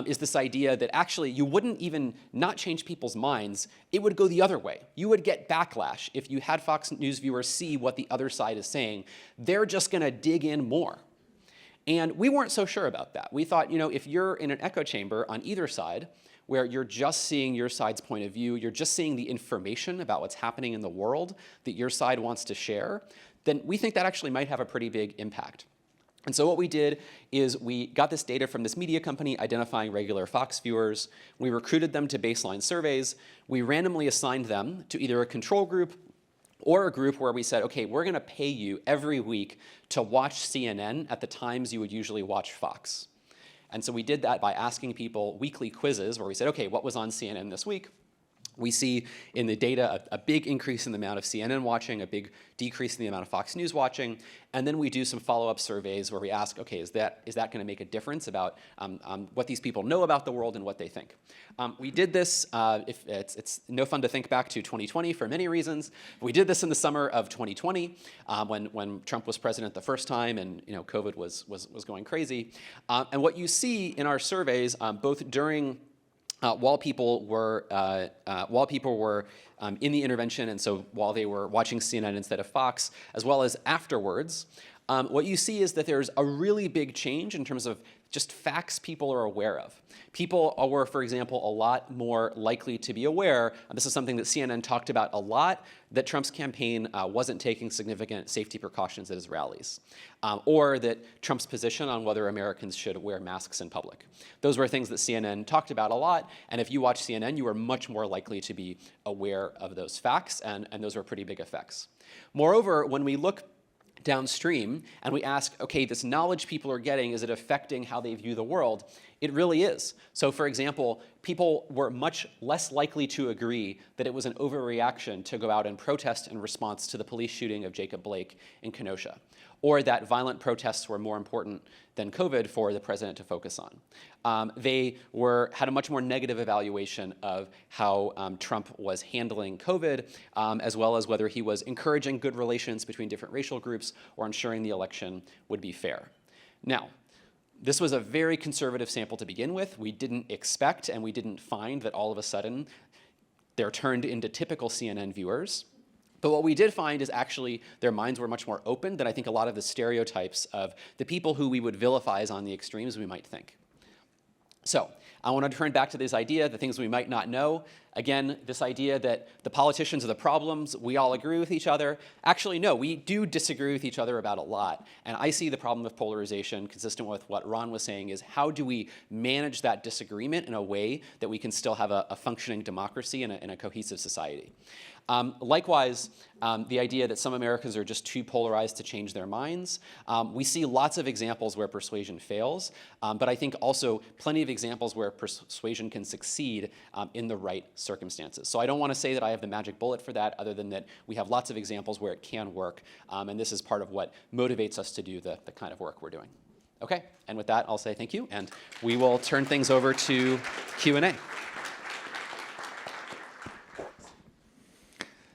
is this idea that actually you wouldn't even not change people's minds, it would go the other way. You would get backlash if you had Fox News viewers see what the other side is saying. They're just going to dig in more. And we weren't so sure about that. We thought, if you're in an echo chamber on either side, where you're just seeing your side's point of view, you're just seeing the information about what's happening in the world that your side wants to share, then we think that actually might have a pretty big impact. And so what we did is we got this data from this media company identifying regular Fox viewers. We recruited them to baseline surveys. We randomly assigned them to either a control group or a group where we said, okay, we're going to pay you every week to watch CNN at the times you would usually watch Fox. And so we did that by asking people weekly quizzes where we said, okay, what was on CNN this week? We see in the data a big increase in the amount of CNN watching, a big decrease in the amount of Fox News watching, and then we do some follow-up surveys where we ask, okay, is that going to make a difference about what these people know about the world and what they think? We did this, it's no fun to think back to 2020 for many reasons. We did this in the summer of 2020 when Trump was president the first time and COVID was going crazy. And what you see in our surveys, both during while people were in the intervention, and so while they were watching CNN instead of Fox, as well as afterwards, what you see is that there's a really big change in terms of just facts people are aware of. People were, for example, a lot more likely to be aware, and this is something that CNN talked about a lot, that Trump's campaign wasn't taking significant safety precautions at his rallies, or that Trump's position on whether Americans should wear masks in public. Those were things that CNN talked about a lot, and if you watch CNN, you were much more likely to be aware of those facts, and those were pretty big effects. Moreover, when we look downstream and we ask, okay, this knowledge people are getting, is it affecting how they view the world? It really is. So for example, people were much less likely to agree that it was an overreaction to go out and protest in response to the police shooting of Jacob Blake in Kenosha, or that violent protests were more important than COVID for the president to focus on. They had a much more negative evaluation of how Trump was handling COVID, as well as whether he was encouraging good relations between different racial groups or ensuring the election would be fair. Now, this was a very conservative sample to begin with. We didn't expect and we didn't find that all of a sudden they're turned into typical CNN viewers. But what we did find is actually their minds were much more open than I think a lot of the stereotypes of the people who we would vilify as on the extremes we might think. So I want to turn back to this idea, the things we might not know. Again, this idea that the politicians are the problems, we all agree with each other. Actually, no, we do disagree with each other about a lot. And I see the problem of polarization, consistent with what Ron was saying, is how do we manage that disagreement in a way that we can still have a functioning democracy and a cohesive society. Likewise, the idea that some Americans are just too polarized to change their minds. We see lots of examples where persuasion fails, but I think also plenty of examples where persuasion can succeed in the right circumstances. So I don't want to say that I have the magic bullet for that, other than that we have lots of examples where it can work, and this is part of what motivates us to do the kind of work we're doing. Okay, and with that, I'll say thank you, and we will turn things over to Q&A.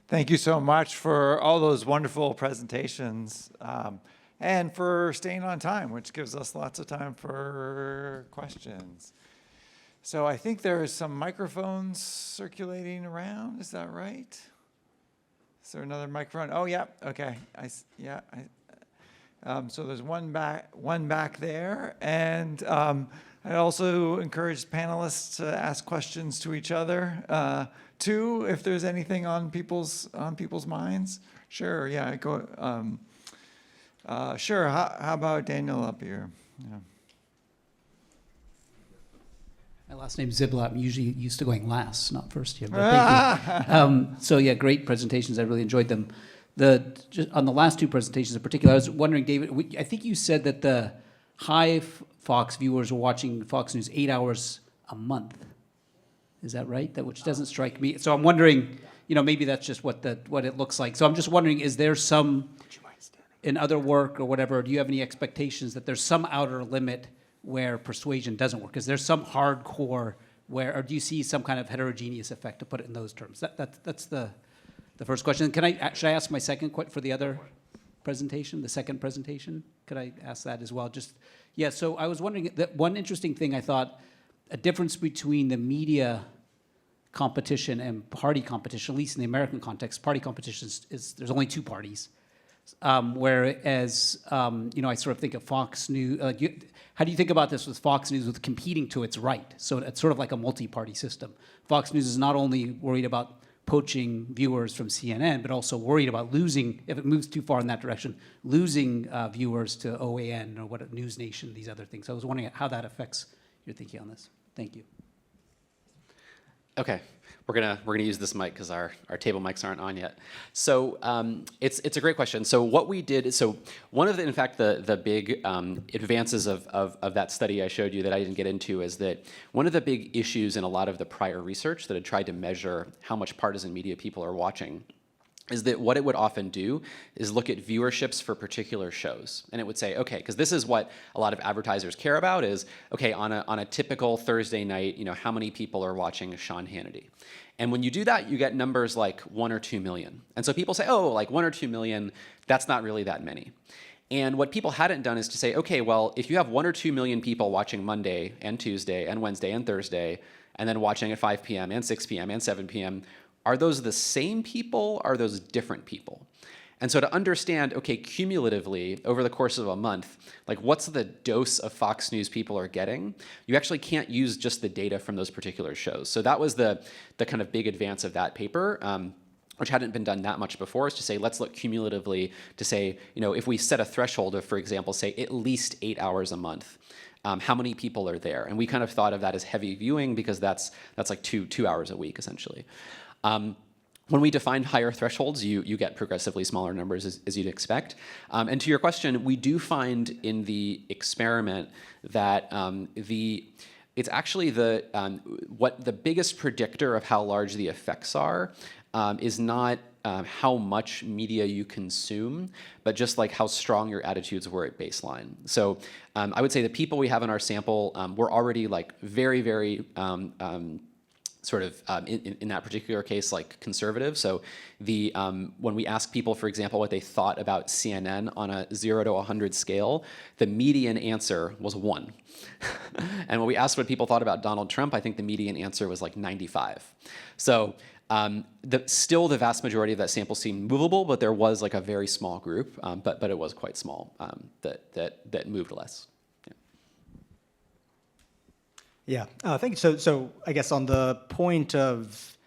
Thank you so much for all those wonderful presentations and for staying on time, which gives us lots of time for questions. So I think there's some microphones circulating around. Is that right? Is there another microphone? Oh, yeah. Okay. So there's one back there, and I also encourage panelists to ask questions to each other. Too, if there's anything on people's minds. Sure, yeah, go. Sure, how about Daniel up here? Yeah. My last name's Zibla. I'm usually used to going last, not first here, but thank you. So yeah, great presentations. I really enjoyed them. Just on the last two presentations in particular, I was wondering, David, I think you said that the high Fox viewers were watching Fox News 8 hours a month. Is that right? That which doesn't strike me. So I'm wondering, maybe that's just what it looks like. So I'm just wondering, is there some, in other work or whatever, do you have any expectations that there's some outer limit where persuasion doesn't work? Is there some hardcore or do you see some kind of heterogeneous effect, to put it in those terms? That's the first question. Should I ask my second question for the other presentation, the second presentation? Could I ask that as well? So I was wondering that one interesting thing I thought, a difference between the media competition and party competition, at least in the American context, party competition is there's only two parties. Whereas, I sort of think of Fox News, how do you think about this with Fox News with competing to its right? So it's sort of like a multi-party system. Fox News is not only worried about poaching viewers from CNN, but also worried about losing, if it moves too far in that direction, losing viewers to OAN or News Nation, these other things. I was wondering how that affects your thinking on this. Thank you. Okay, we're gonna use this mic because our table mics aren't on yet. So it's a great question. So what we did is, so one of the big advances of that study I showed you that I didn't get into is that one of the big issues in a lot of the prior research that had tried to measure how much partisan media people are watching is that what it would often do is look at viewerships for particular shows. And it would say, okay, because this is what a lot of advertisers care about is, okay, on a typical Thursday night, how many people are watching Sean Hannity? And when you do that, you get numbers like 1 or 2 million. And so people say, oh, like 1 or 2 million, that's not really that many. And what people hadn't done is to say, okay, well, if you have 1 or 2 million people watching Monday and Tuesday and Wednesday and Thursday, and then watching at 5 p.m. and 6 p.m. and 7 p.m., are those the same people? Are those different people? And so to understand, okay, cumulatively, over the course of a month, like what's the dose of Fox News people are getting, you actually can't use just the data from those particular shows. So that was the kind of big advance of that paper, which hadn't been done that much before, is to say, let's look cumulatively to say, if we set a threshold of, for example, say at least 8 hours a month, how many people are there? And we kind of thought of that as heavy viewing because that's like two hours a week, essentially. When we define higher thresholds, you get progressively smaller numbers as you'd expect. And to your question, we do find in the experiment that it's actually what the biggest predictor of how large the effects are is not how much media you consume, but just like how strong your attitudes were at baseline. So I would say the people we have in our sample were already like very, very sort of in that particular case, like conservative. So when we ask people, for example, what they thought about CNN on a 0 to 100 scale, the median answer was 1. And when we asked what people thought about Donald Trump, I think the median answer was like 95. So still the vast majority of that sample seemed movable, but there was like a very small group, but it was quite small that moved less. Yeah, thank you. So I guess on the point of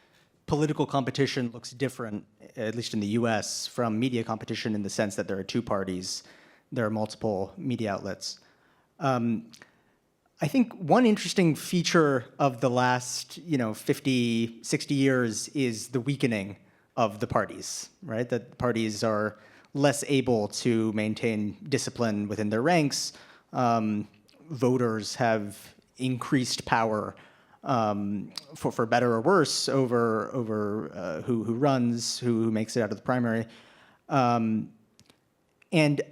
political competition looks different, at least in the US, from media competition in the sense that there are two parties, there are multiple media outlets. I think one interesting feature of the last 50, 60 years is the weakening of the parties, right? That parties are less able to maintain discipline within their ranks. Voters have increased power for better or worse over who runs, who makes it out of the primary. And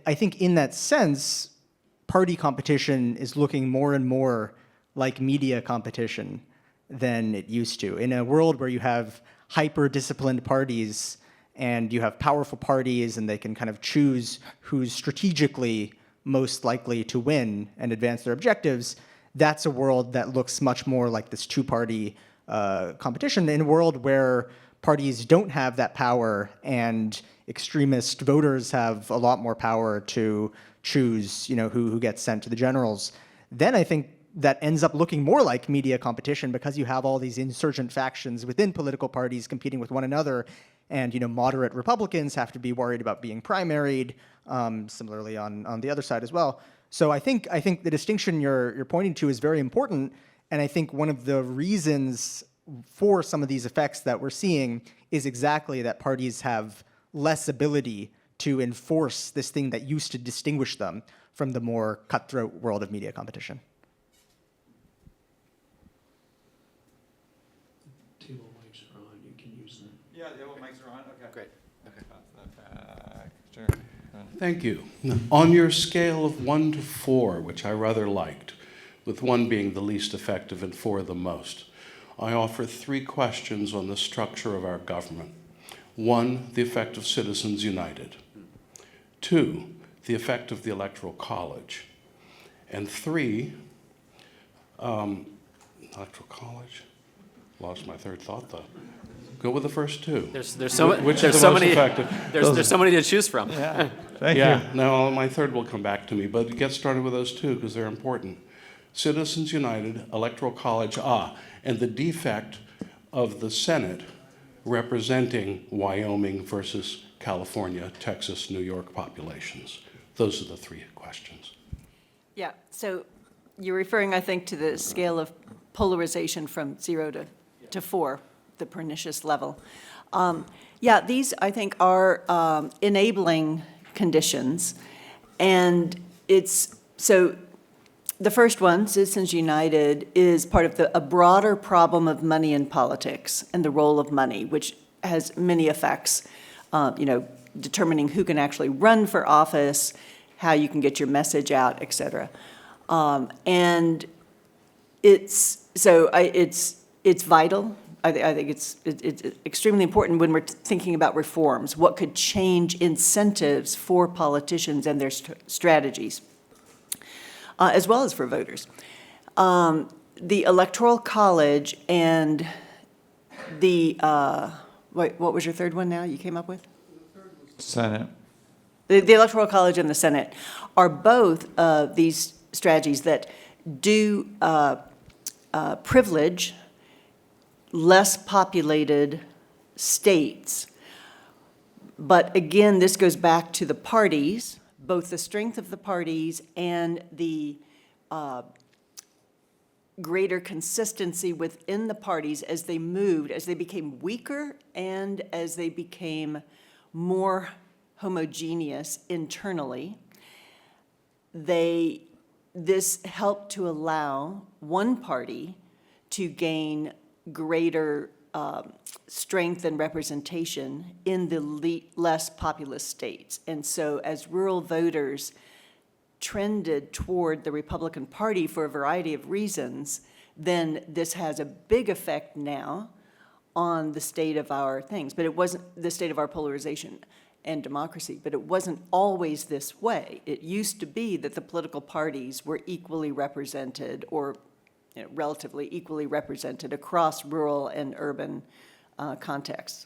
I think in that sense, party competition is looking more and more like media competition than it used to. In a world where you have hyper-disciplined parties and you have powerful parties and they can kind of choose who's strategically most likely to win and advance their objectives, that's a world that looks much more like this two-party competition. In a world where parties don't have that power and extremist voters have a lot more power to choose, who gets sent to the generals, then I think that ends up looking more like media competition because you have all these insurgent factions within political parties competing with one another, and moderate Republicans have to be worried about being primaried, similarly on the other side as well. So I think the distinction you're pointing to is very important, and I think one of the reasons for some of these effects that we're seeing is exactly that parties have less ability to enforce this thing that used to distinguish them from the more cutthroat world of media competition. Table mics are on. You can use them. Yeah, the table mics are on. Okay. Great. Okay. Sure. Thank you. On your scale of 1 to 4, which I rather liked, with 1 being the least effective and 4 the most, I offer 3 questions on the structure of our government. 1, the effect of Citizens United. 2, the effect of the Electoral College. And 3, Electoral College? Lost my third thought, though. Go with the first 2. There's so many effective? there's so many to choose from. Yeah. Thank you. Yeah, no, my third will come back to me, but get started with those 2 because they're important. Citizens United, Electoral College, and the defect of the Senate representing Wyoming versus California, Texas, New York populations. Those are the 3 questions. Yeah, so you're referring, I think, to the scale of polarization from 0 to 4, the pernicious level. Yeah, these, I think, are enabling conditions. And so the first one, Citizens United, is part of a broader problem of money in politics and the role of money, which has many effects, determining who can actually run for office, how you can get your message out, et cetera. And it's vital. I think it's extremely important when we're thinking about reforms, what could change incentives for politicians and their strategies, as well as for voters. the Electoral College and the, wait, what was your third one now you came up with? Senate. The Electoral College and the Senate are both these strategies that do privilege less populated states. But again, this goes back to the parties, both the strength of the parties and the greater consistency within the parties as they moved, as they became weaker and as they became more homogeneous internally. This helped to allow one party to gain greater strength and representation in the less populous states. And so as rural voters trended toward the Republican Party for a variety of reasons, then this has a big effect now on the state of our things. But it wasn't the state of our polarization and democracy, but it wasn't always this way. It used to be that the political parties were equally represented, or relatively equally represented across rural and urban contexts.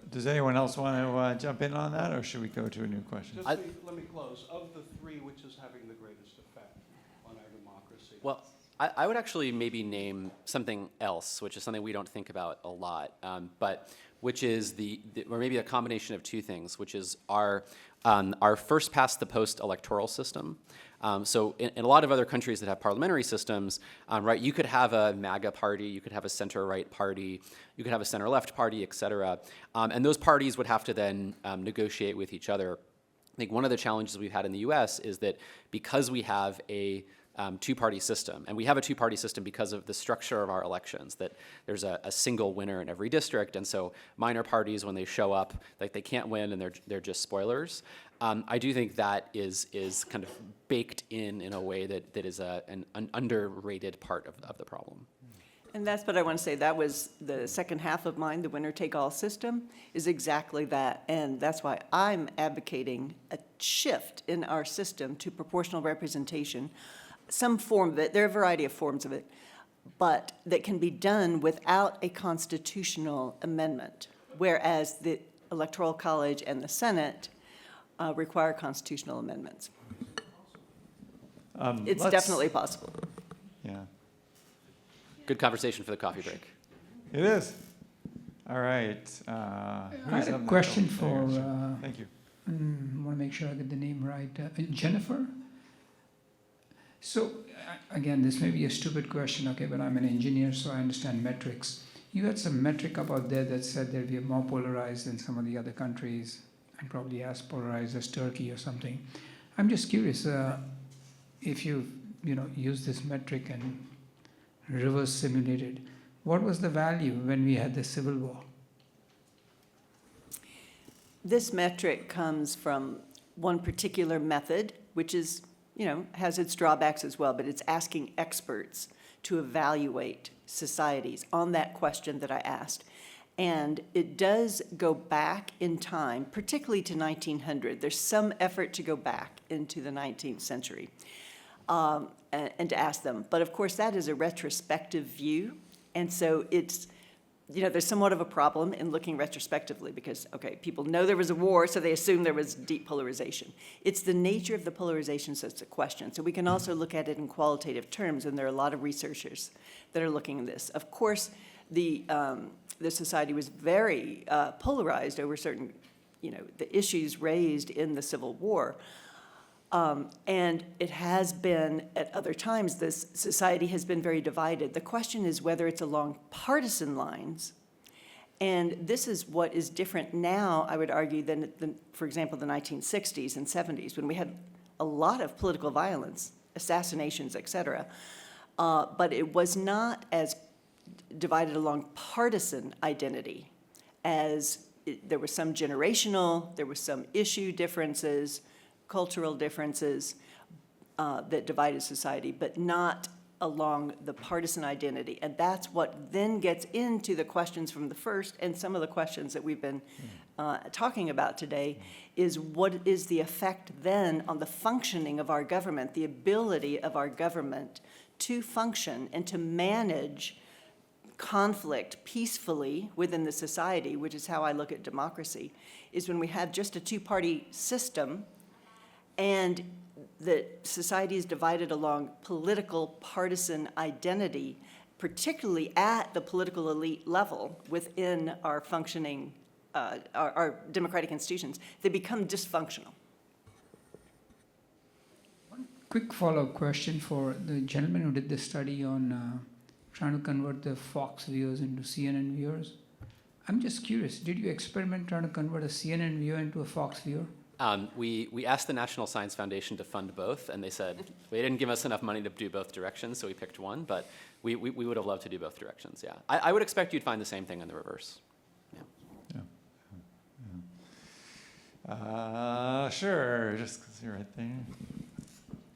Does anyone else want to jump in on that, or should we go to a new question? Let me close. Of the three, which is having the greatest effect on our democracy? Well, I would actually maybe name something else, which is something we don't think about a lot, but which is or maybe a combination of two things, which is our first past the post electoral system. So in a lot of other countries that have parliamentary systems, right, you could have a MAGA party, you could have a center-right party, you could have a center-left party, et cetera. And those parties would have to then negotiate with each other. I think one of the challenges we've had in the US is that because we have a two-party system, and we have a two-party system because of the structure of our elections, that there's a single winner in every district, and so minor parties, when they show up, like, they can't win and they're just spoilers. I do think that is kind of baked in a way that is an underrated part of the problem. And that's what I want to say. That was the second half of mine, the winner-take-all system, is exactly that. And that's why I'm advocating a shift in our system to proportional representation, some form of it. There are a variety of forms of it, but that can be done without a constitutional amendment, whereas the Electoral College and the Senate require constitutional amendments. It's definitely possible. Yeah. Good conversation for the coffee break. It is. All right. I had a question for, thank you. I want to make sure I get the name right. Jennifer? So, again, this may be a stupid question, okay, but I'm an engineer, so I understand metrics. You had some metric up out there that said that we are more polarized than some of the other countries, and probably as polarized as Turkey or something. I'm just curious, if you use this metric and reverse simulated, what was the value when we had the Civil War? This metric comes from one particular method, which is, has its drawbacks as well, but it's asking experts to evaluate societies on that question that I asked. And it does go back in time, particularly to 1900. There's some effort to go back into the 19th century and to ask them. But of course, that is a retrospective view. And so it's, there's somewhat of a problem in looking retrospectively because, okay, people know there was a war, so they assume there was deep polarization. It's the nature of the polarization, so it's a question. So we can also look at it in qualitative terms, and there are a lot of researchers that are looking at this. Of course, the society was very polarized over certain, the issues raised in the Civil War. And it has been, at other times, this society has been very divided. The question is whether it's along partisan lines. And this is what is different now, I would argue, than for example, the 1960s and 70s, when we had a lot of political violence, assassinations, et cetera. But it was not as divided along partisan identity as there was some generational, there was some issue differences, cultural differences that divided society, but not along the partisan identity. And that's what then gets into the questions from the first and some of the questions that we've been talking about today is what is the effect then on the functioning of our government, the ability of our government to function and to manage conflict peacefully within the society, which is how I look at democracy, is when we have just a two-party system and the society is divided along political partisan identity, particularly at the political elite level within our functioning, our democratic institutions. They become dysfunctional. One quick follow-up question for the gentleman who did the study on trying to convert the Fox viewers into CNN viewers. I'm just curious, did you experiment trying to convert a CNN viewer into a Fox viewer? We asked the National Science Foundation to fund both, and they said they didn't give us enough money to do both directions, so we picked one, but we would have loved to do both directions, yeah. I would expect you'd find the same thing in the reverse. Yeah. Sure, just because you're right there.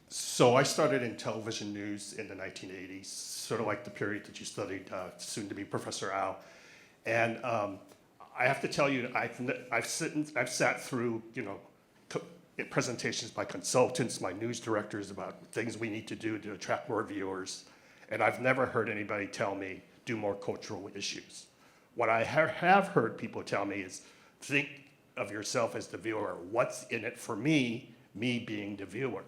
So I started in television news in the 1980s, sort of like the period that you studied, soon to be Professor Rao. And I have to tell you, I've sat through, presentations by consultants, my news directors about things we need to do to attract more viewers. And I've never heard anybody tell me, do more cultural issues. What I have heard people tell me is, think of yourself as the viewer. What's in it for me being the viewer?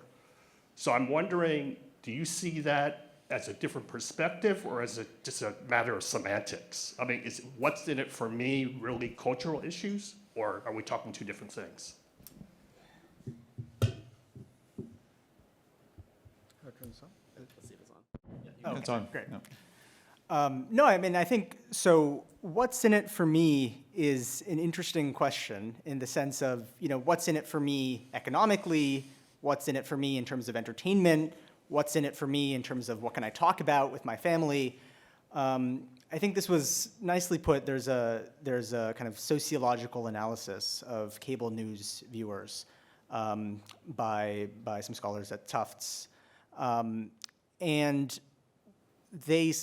So I'm wondering, do you see that as a different perspective or as just a matter of semantics? I mean, is what's in it for me really cultural issues, or are we talking two different things? Let's see if it's on. Oh, It's on. Great. No. No, I mean, I think, so what's in it for me is an interesting question in the sense of, what's in it for me economically, what's in it for me in terms of entertainment, what's in it for me in terms of what can I talk about with my family. I think this was nicely put. There's a kind of sociological analysis of cable news viewers by some scholars at Tufts. And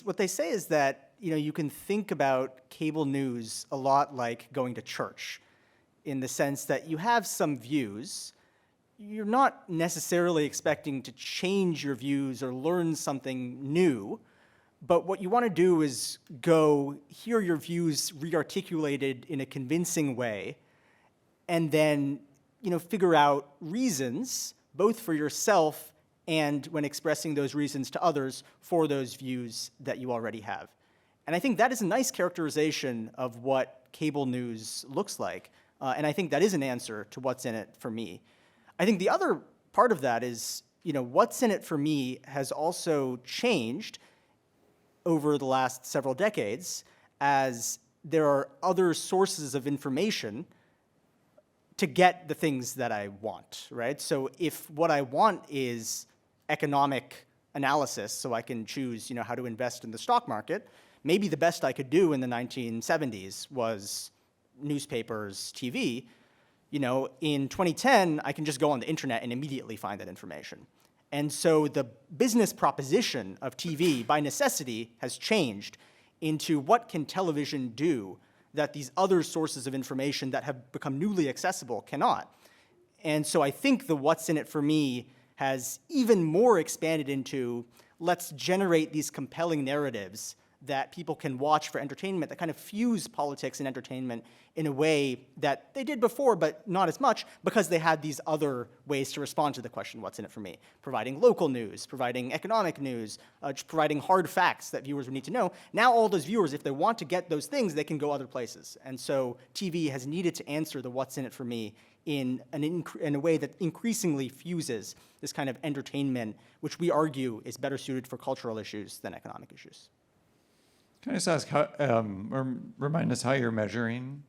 what they say is that you can think about cable news a lot like going to church, in the sense that you have some views. You're not necessarily expecting to change your views or learn something new, but what you want to do is go hear your views rearticulated in a convincing way, and then figure out reasons, both for yourself and when expressing those reasons to others, for those views that you already have. And I think that is a nice characterization of what cable news looks like, and I think that is an answer to what's in it for me. I think the other part of that is, what's in it for me has also changed over the last several decades as there are other sources of information to get the things that I want, right? So if what I want is economic analysis, so I can choose, how to invest in the stock market, maybe the best I could do in the 1970s was newspapers, TV. In 2010, I can just go on the internet and immediately find that information. And so the business proposition of TV, by necessity, has changed into what can television do that these other sources of information that have become newly accessible cannot. And so I think the what's in it for me has even more expanded into, let's generate these compelling narratives that people can watch for entertainment that kind of fuse politics and entertainment in a way that they did before, but not as much, because they had these other ways to respond to the question, what's in it for me? Providing local news, providing economic news, just providing hard facts that viewers would need to know. Now all those viewers, if they want to get those things, they can go other places. And so TV has needed to answer the what's in it for me in a way that increasingly fuses this kind of entertainment, which we argue is better suited for cultural issues than economic issues. Can I just ask, how, or remind us how you're measuring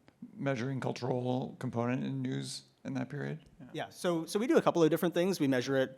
cultural component in news in that period? Yeah, so we do a couple of different things. We measure it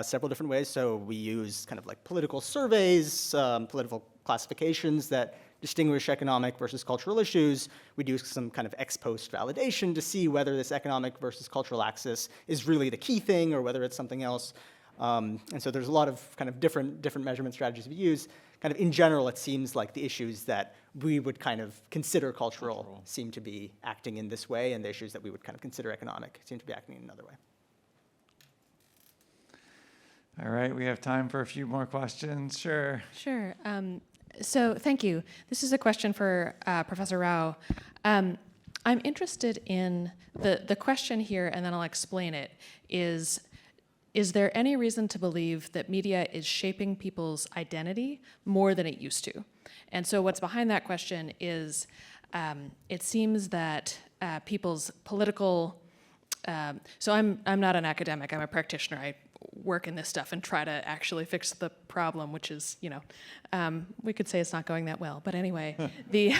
several different ways. So we use kind of like political surveys, political classifications that distinguish economic versus cultural issues. We do some kind of ex post validation to see whether this economic versus cultural axis is really the key thing or whether it's something else. And so there's a lot of kind of different measurement strategies we use. kind of in general, it seems like the issues that we would kind of consider cultural seem to be acting in this way, and the issues that we would kind of consider economic seem to be acting in another way. All right, we have time for a few more questions. Sure. Sure. So thank you. This is a question for Professor Rao. I'm interested in the question here, and then I'll explain it, is there any reason to believe that media is shaping people's identity more than it used to? And so what's behind that question is it seems that people's political, so I'm not an academic, I'm a practitioner. I work in this stuff and try to actually fix the problem, which is, we could say it's not going that well. But anyway, the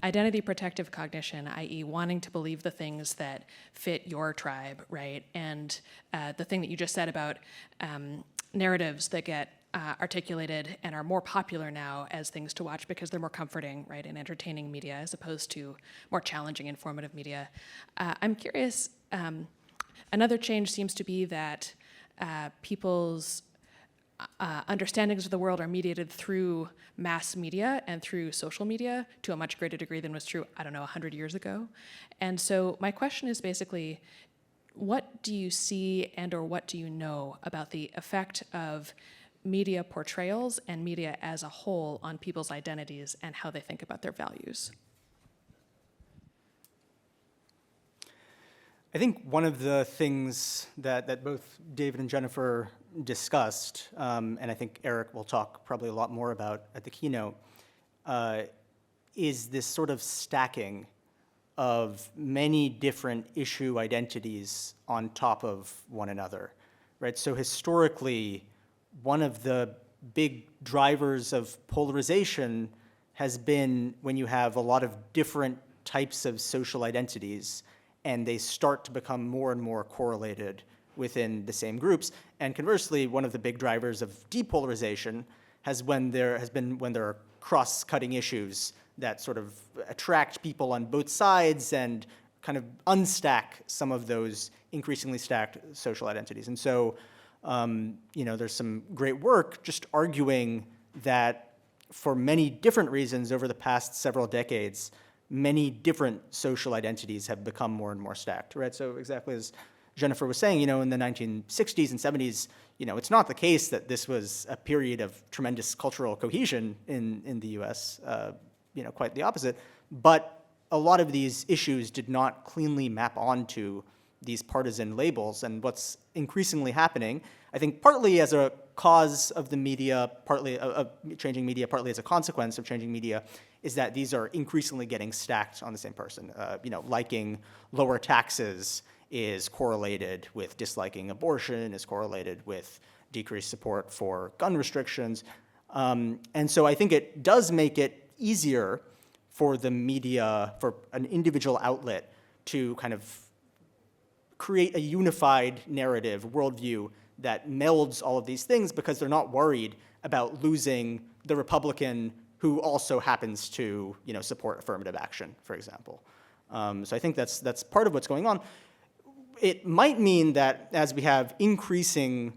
identity protective cognition, i.e. wanting to believe the things that fit your tribe, right? And the thing that you just said about narratives that get articulated and are more popular now as things to watch because they're more comforting, right, and entertaining media as opposed to more challenging, informative media. I'm curious, another change seems to be that people's understandings of the world are mediated through mass media and through social media to a much greater degree than was true, 100 years ago. And so my question is basically, what do you see and or what do you know about the effect of media portrayals and media as a whole on people's identities and how they think about their values? I think one of the things that both David and Jennifer discussed, and I think Eric will talk probably a lot more about at the keynote, is this sort of stacking of many different issue identities on top of one another, right? So historically, one of the big drivers of polarization has been when you have a lot of different types of social identities and they start to become more and more correlated within the same groups. And conversely, one of the big drivers of depolarization has been when there are cross-cutting issues that sort of attract people on both sides and kind of unstack some of those increasingly stacked social identities. And so, there's some great work just arguing that for many different reasons over the past several decades, many different social identities have become more and more stacked, right? So exactly as Jennifer was saying, in the 1960s and 70s, it's not the case that this was a period of tremendous cultural cohesion in the US, quite the opposite. But a lot of these issues did not cleanly map onto these partisan labels. And what's increasingly happening, I think partly as a cause of the media, partly of changing media, partly as a consequence of changing media, is that these are increasingly getting stacked on the same person. Liking lower taxes is correlated with disliking abortion, is correlated with decreased support for gun restrictions. And so I think it does make it easier for the media, for an individual outlet to kind of create a unified narrative, worldview that melds all of these things because they're not worried about losing the Republican who also happens to support affirmative action, for example. So I think that's part of what's going on. It might mean that as we have increasing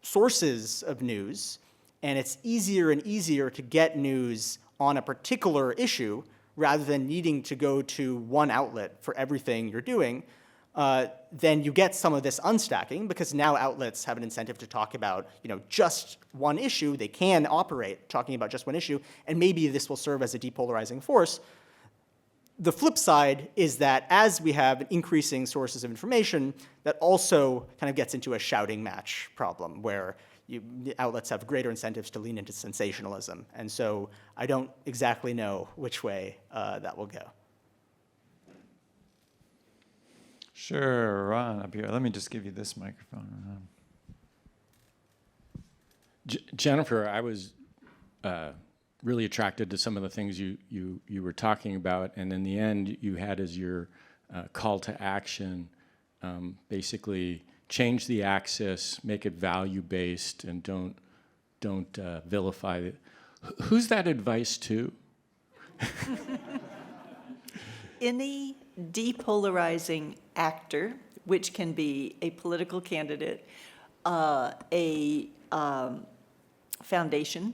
sources of news, and it's easier and easier to get news on a particular issue rather than needing to go to one outlet for everything you're doing, then you get some of this unstacking because now outlets have an incentive to talk about just one issue. They can operate talking about just one issue, and maybe this will serve as a depolarizing force. The flip side is that as we have increasing sources of information, that also kind of gets into a shouting match problem where outlets have greater incentives to lean into sensationalism. And so I don't exactly know which way that will go. Sure, Ron, up here. Let me just give you this microphone. Jennifer, I was really attracted to some of the things you were talking about, and in the end, you had as your call to action, basically change the axis, make it value-based, and don't vilify it. Who's that advice to? Any depolarizing actor, which can be a political candidate, a foundation,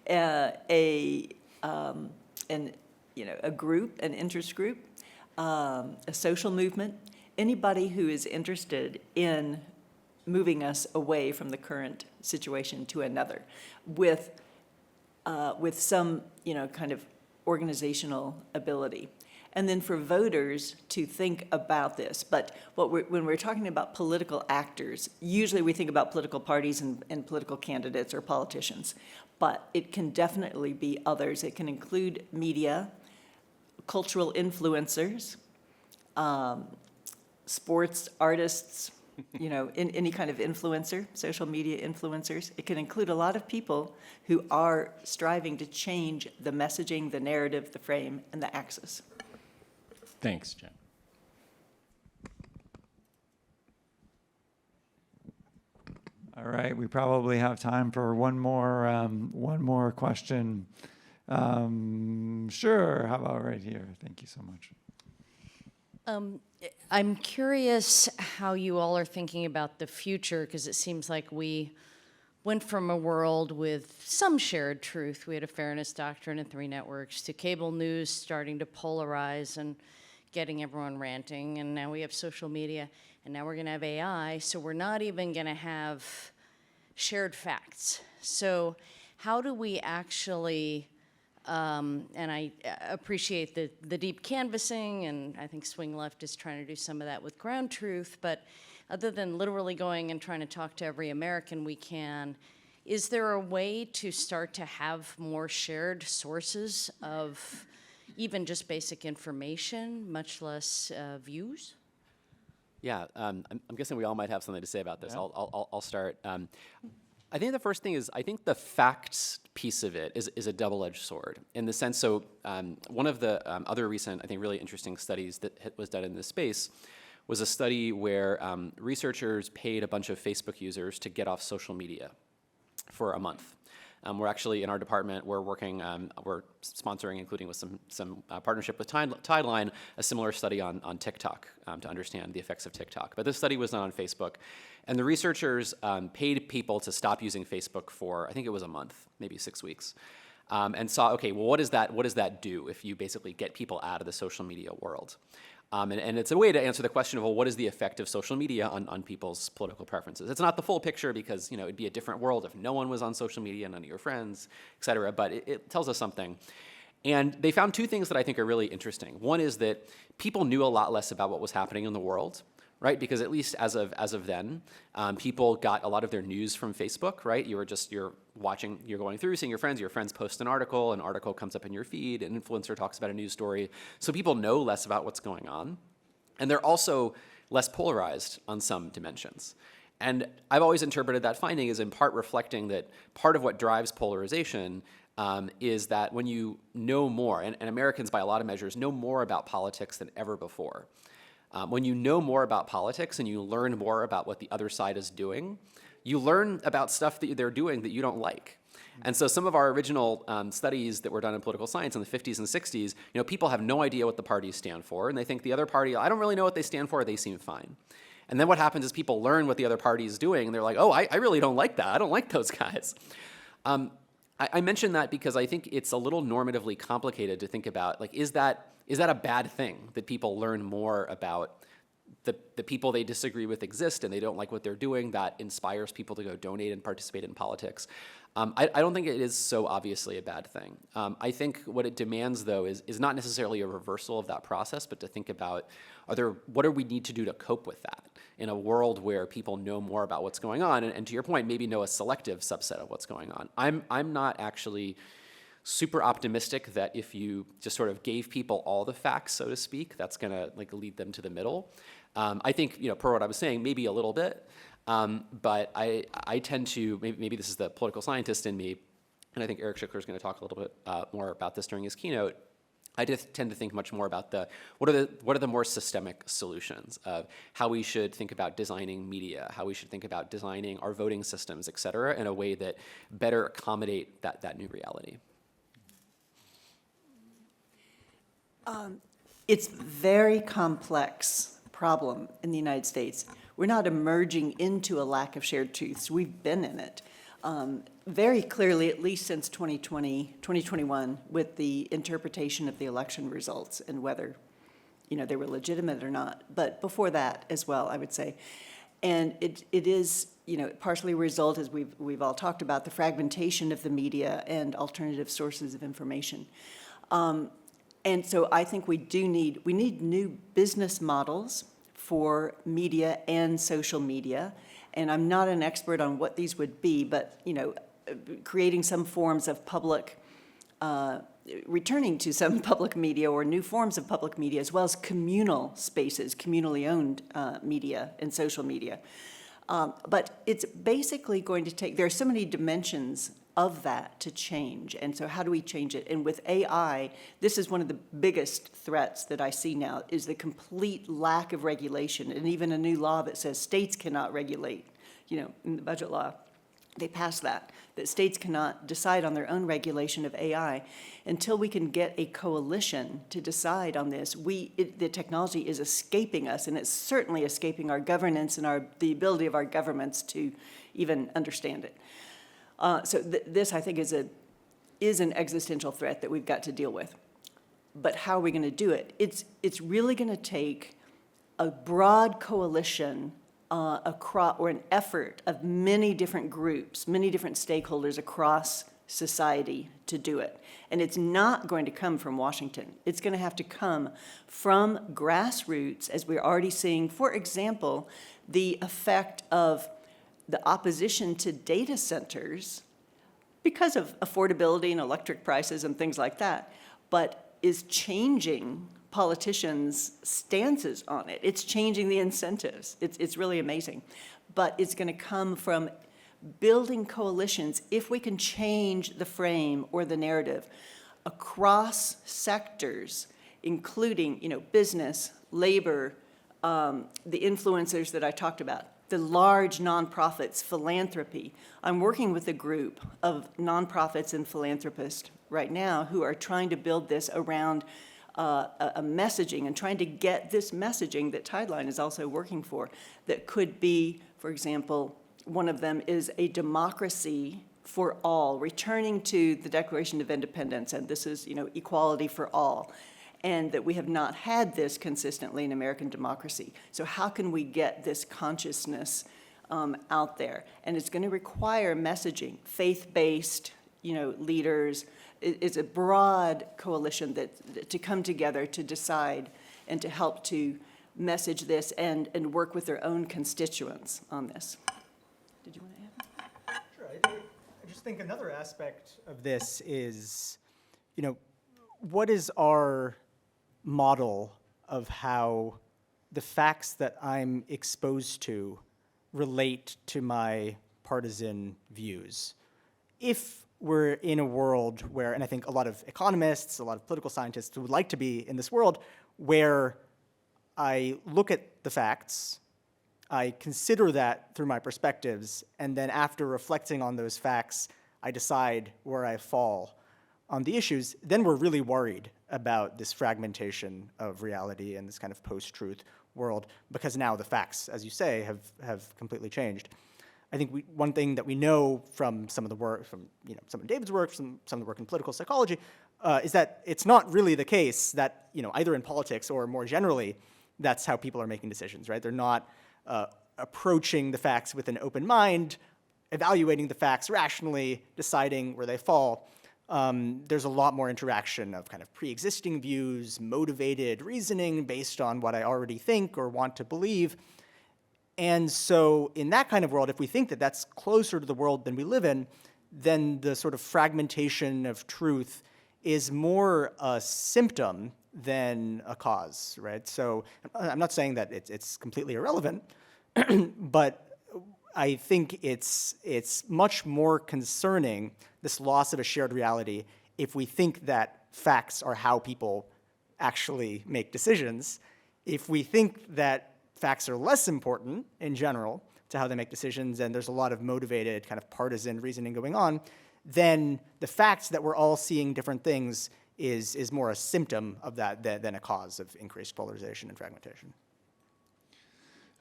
a group, an interest group, a social movement, anybody who is interested in moving us away from the current situation to another with some, kind of organizational ability. And then for voters to think about this. But when we're talking about political actors, usually we think about political parties and political candidates or politicians. But it can definitely be others. It can include media, cultural influencers, sports artists, in any kind of influencer, social media influencers. It can include a lot of people who are striving to change the messaging, the narrative, the frame, and the axis. Thanks, Jen. All right, we probably have time for one more question. Sure, how about right here? Thank you so much. I'm curious how you all are thinking about the future, because it seems like we went from a world with some shared truth. We had a fairness doctrine and 3 networks, to cable news starting to polarize and getting everyone ranting, and now we have social media, and now we're going to have AI, so we're not even going to have shared facts. So how do we actually, and I appreciate the deep canvassing, and I think Swing Left is trying to do some of that with ground truth, but other than literally going and trying to talk to every American we can, is there a way to start to have more shared sources of even just basic information, much less views? Yeah, I'm guessing we all might have something to say about this. Yeah. I'll start. I think the first thing is, I think the facts piece of it is a double-edged sword in the sense, so one of the other recent, I think, really interesting studies that was done in this space was a study where researchers paid a bunch of Facebook users to get off social media for a month. We're actually, in our department, we're working, we're sponsoring, including with some partnership with Tideline, a similar study on TikTok to understand the effects of TikTok. But this study was done on Facebook. And the researchers paid people to stop using Facebook for, I think it was a month, maybe 6 weeks, and saw, okay, well, what does that do if you basically get people out of the social media world? And it's a way to answer the question of, well, what is the effect of social media on people's political preferences? It's not the full picture because, it'd be a different world if no one was on social media, none of your friends, et cetera, but it tells us something. And they found 2 things that I think are really interesting. One is that people knew a lot less about what was happening in the world, right? Because at least as of then, people got a lot of their news from Facebook, right? You're watching, you're going through, seeing your friends post an article comes up in your feed, an influencer talks about a news story. So people know less about what's going on. And they're also less polarized on some dimensions. And I've always interpreted that finding as in part reflecting that part of what drives polarization is that when you know more, and Americans by a lot of measures know more about politics than ever before. When you know more about politics and you learn more about what the other side is doing, you learn about stuff that they're doing that you don't like. And so some of our original studies that were done in political science in the 50s and 60s, people have no idea what the parties stand for, and they think the other party, I don't really know what they stand for, they seem fine. And then what happens is people learn what the other party is doing, and they're like, oh, I really don't like that. I don't like those guys. I mention that because I think it's a little normatively complicated to think about, like, is that a bad thing that people learn more about the people they disagree with exist and they don't like what they're doing, that inspires people to go donate and participate in politics? I don't think it is so obviously a bad thing. I think what it demands, though, is not necessarily a reversal of that process, but to think about, what do we need to do to cope with that in a world where people know more about what's going on, and to your point, maybe know a selective subset of what's going on. I'm not actually super optimistic that if you just sort of gave people all the facts, so to speak, that's going to lead them to the middle. I think, per what I was saying, maybe a little bit, but I tend to, maybe this is the political scientist in me, and I think Eric Schickler is going to talk a little bit more about this during his keynote. I just tend to think much more about what are the more systemic solutions of how we should think about designing media, how we should think about designing our voting systems, et cetera, in a way that better accommodate that new reality. It's a very complex problem in the United States. We're not emerging into a lack of shared truths. We've been in it very clearly, at least since 2021, with the interpretation of the election results and whether, they were legitimate or not. But before that as well, I would say. And it is, partially a result, as we've all talked about, the fragmentation of the media and alternative sources of information. And so I think we need new business models for media and social media. And I'm not an expert on what these would be, but, creating some forms of public, returning to some public media or new forms of public media, as well as communal spaces, communally owned media and social media. But it's basically going to take, there are so many dimensions of that to change. And so how do we change it? And with AI, this is one of the biggest threats that I see now, is the complete lack of regulation, and even a new law that says states cannot regulate, in the budget law. They passed that states cannot decide on their own regulation of AI. Until we can get a coalition to decide on this, the technology is escaping us, and it's certainly escaping our governance and the ability of our governments to even understand it. So this, I think, is an existential threat that we've got to deal with. But how are we going to do it? It's really going to take a broad coalition across, or an effort of many different groups, many different stakeholders across society to do it. And it's not going to come from Washington. It's going to have to come from grassroots, as we're already seeing, for example, the effect of the opposition to data centers because of affordability and electric prices and things like that, but is changing politicians' stances on it. It's changing the incentives. It's really amazing. But it's going to come from building coalitions, if we can change the frame or the narrative across sectors, including, business, labor, the influencers that I talked about, the large nonprofits, philanthropy. I'm working with a group of nonprofits and philanthropists right now who are trying to build this around a messaging, and trying to get this messaging that Tideline is also working for, that could be, for example, one of them is a democracy for all, returning to the Declaration of Independence, and this is, equality for all, and that we have not had this consistently in American democracy. So how can we get this consciousness out there? And it's going to require messaging, faith-based, leaders. It's a broad coalition to come together to decide and to help to message this and work with their own constituents on this. Did you want to add? Sure. I just think another aspect of this is, what is our model of how the facts that I'm exposed to relate to my partisan views? If we're in a world where, and I think a lot of economists, a lot of political scientists would like to be in this world, where I look at the facts, I consider that through my perspectives, and then after reflecting on those facts, I decide where I fall on the issues, then we're really worried about this fragmentation of reality and this kind of post-truth world, because now the facts, as you say, have completely changed. I think one thing that we know from some of the work, from some of David's work, from some of the work in political psychology, is that it's not really the case that either in politics or more generally, that's how people are making decisions, right? They're not approaching the facts with an open mind, evaluating the facts rationally, deciding where they fall. There's a lot more interaction of kind of pre-existing views, motivated reasoning based on what I already think or want to believe. And so in that kind of world, if we think that that's closer to the world than we live in, then the sort of fragmentation of truth is more a symptom than a cause, right? So I'm not saying that it's completely irrelevant, but I think it's much more concerning, this loss of a shared reality, if we think that facts are how people actually make decisions. If we think that facts are less important in general to how they make decisions, and there's a lot of motivated kind of partisan reasoning going on, then the facts that we're all seeing different things is more a symptom of that than a cause of increased polarization and fragmentation.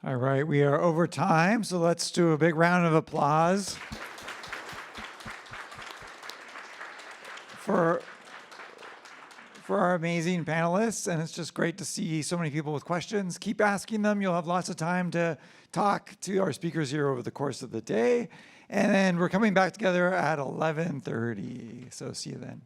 All right, we are over time, so let's do a big round of applause for our amazing panelists, and it's just great to see so many people with questions. Keep asking them. You'll have lots of time to talk to our speakers here over the course of the day. And then we're coming back together at 11:30, so see you then.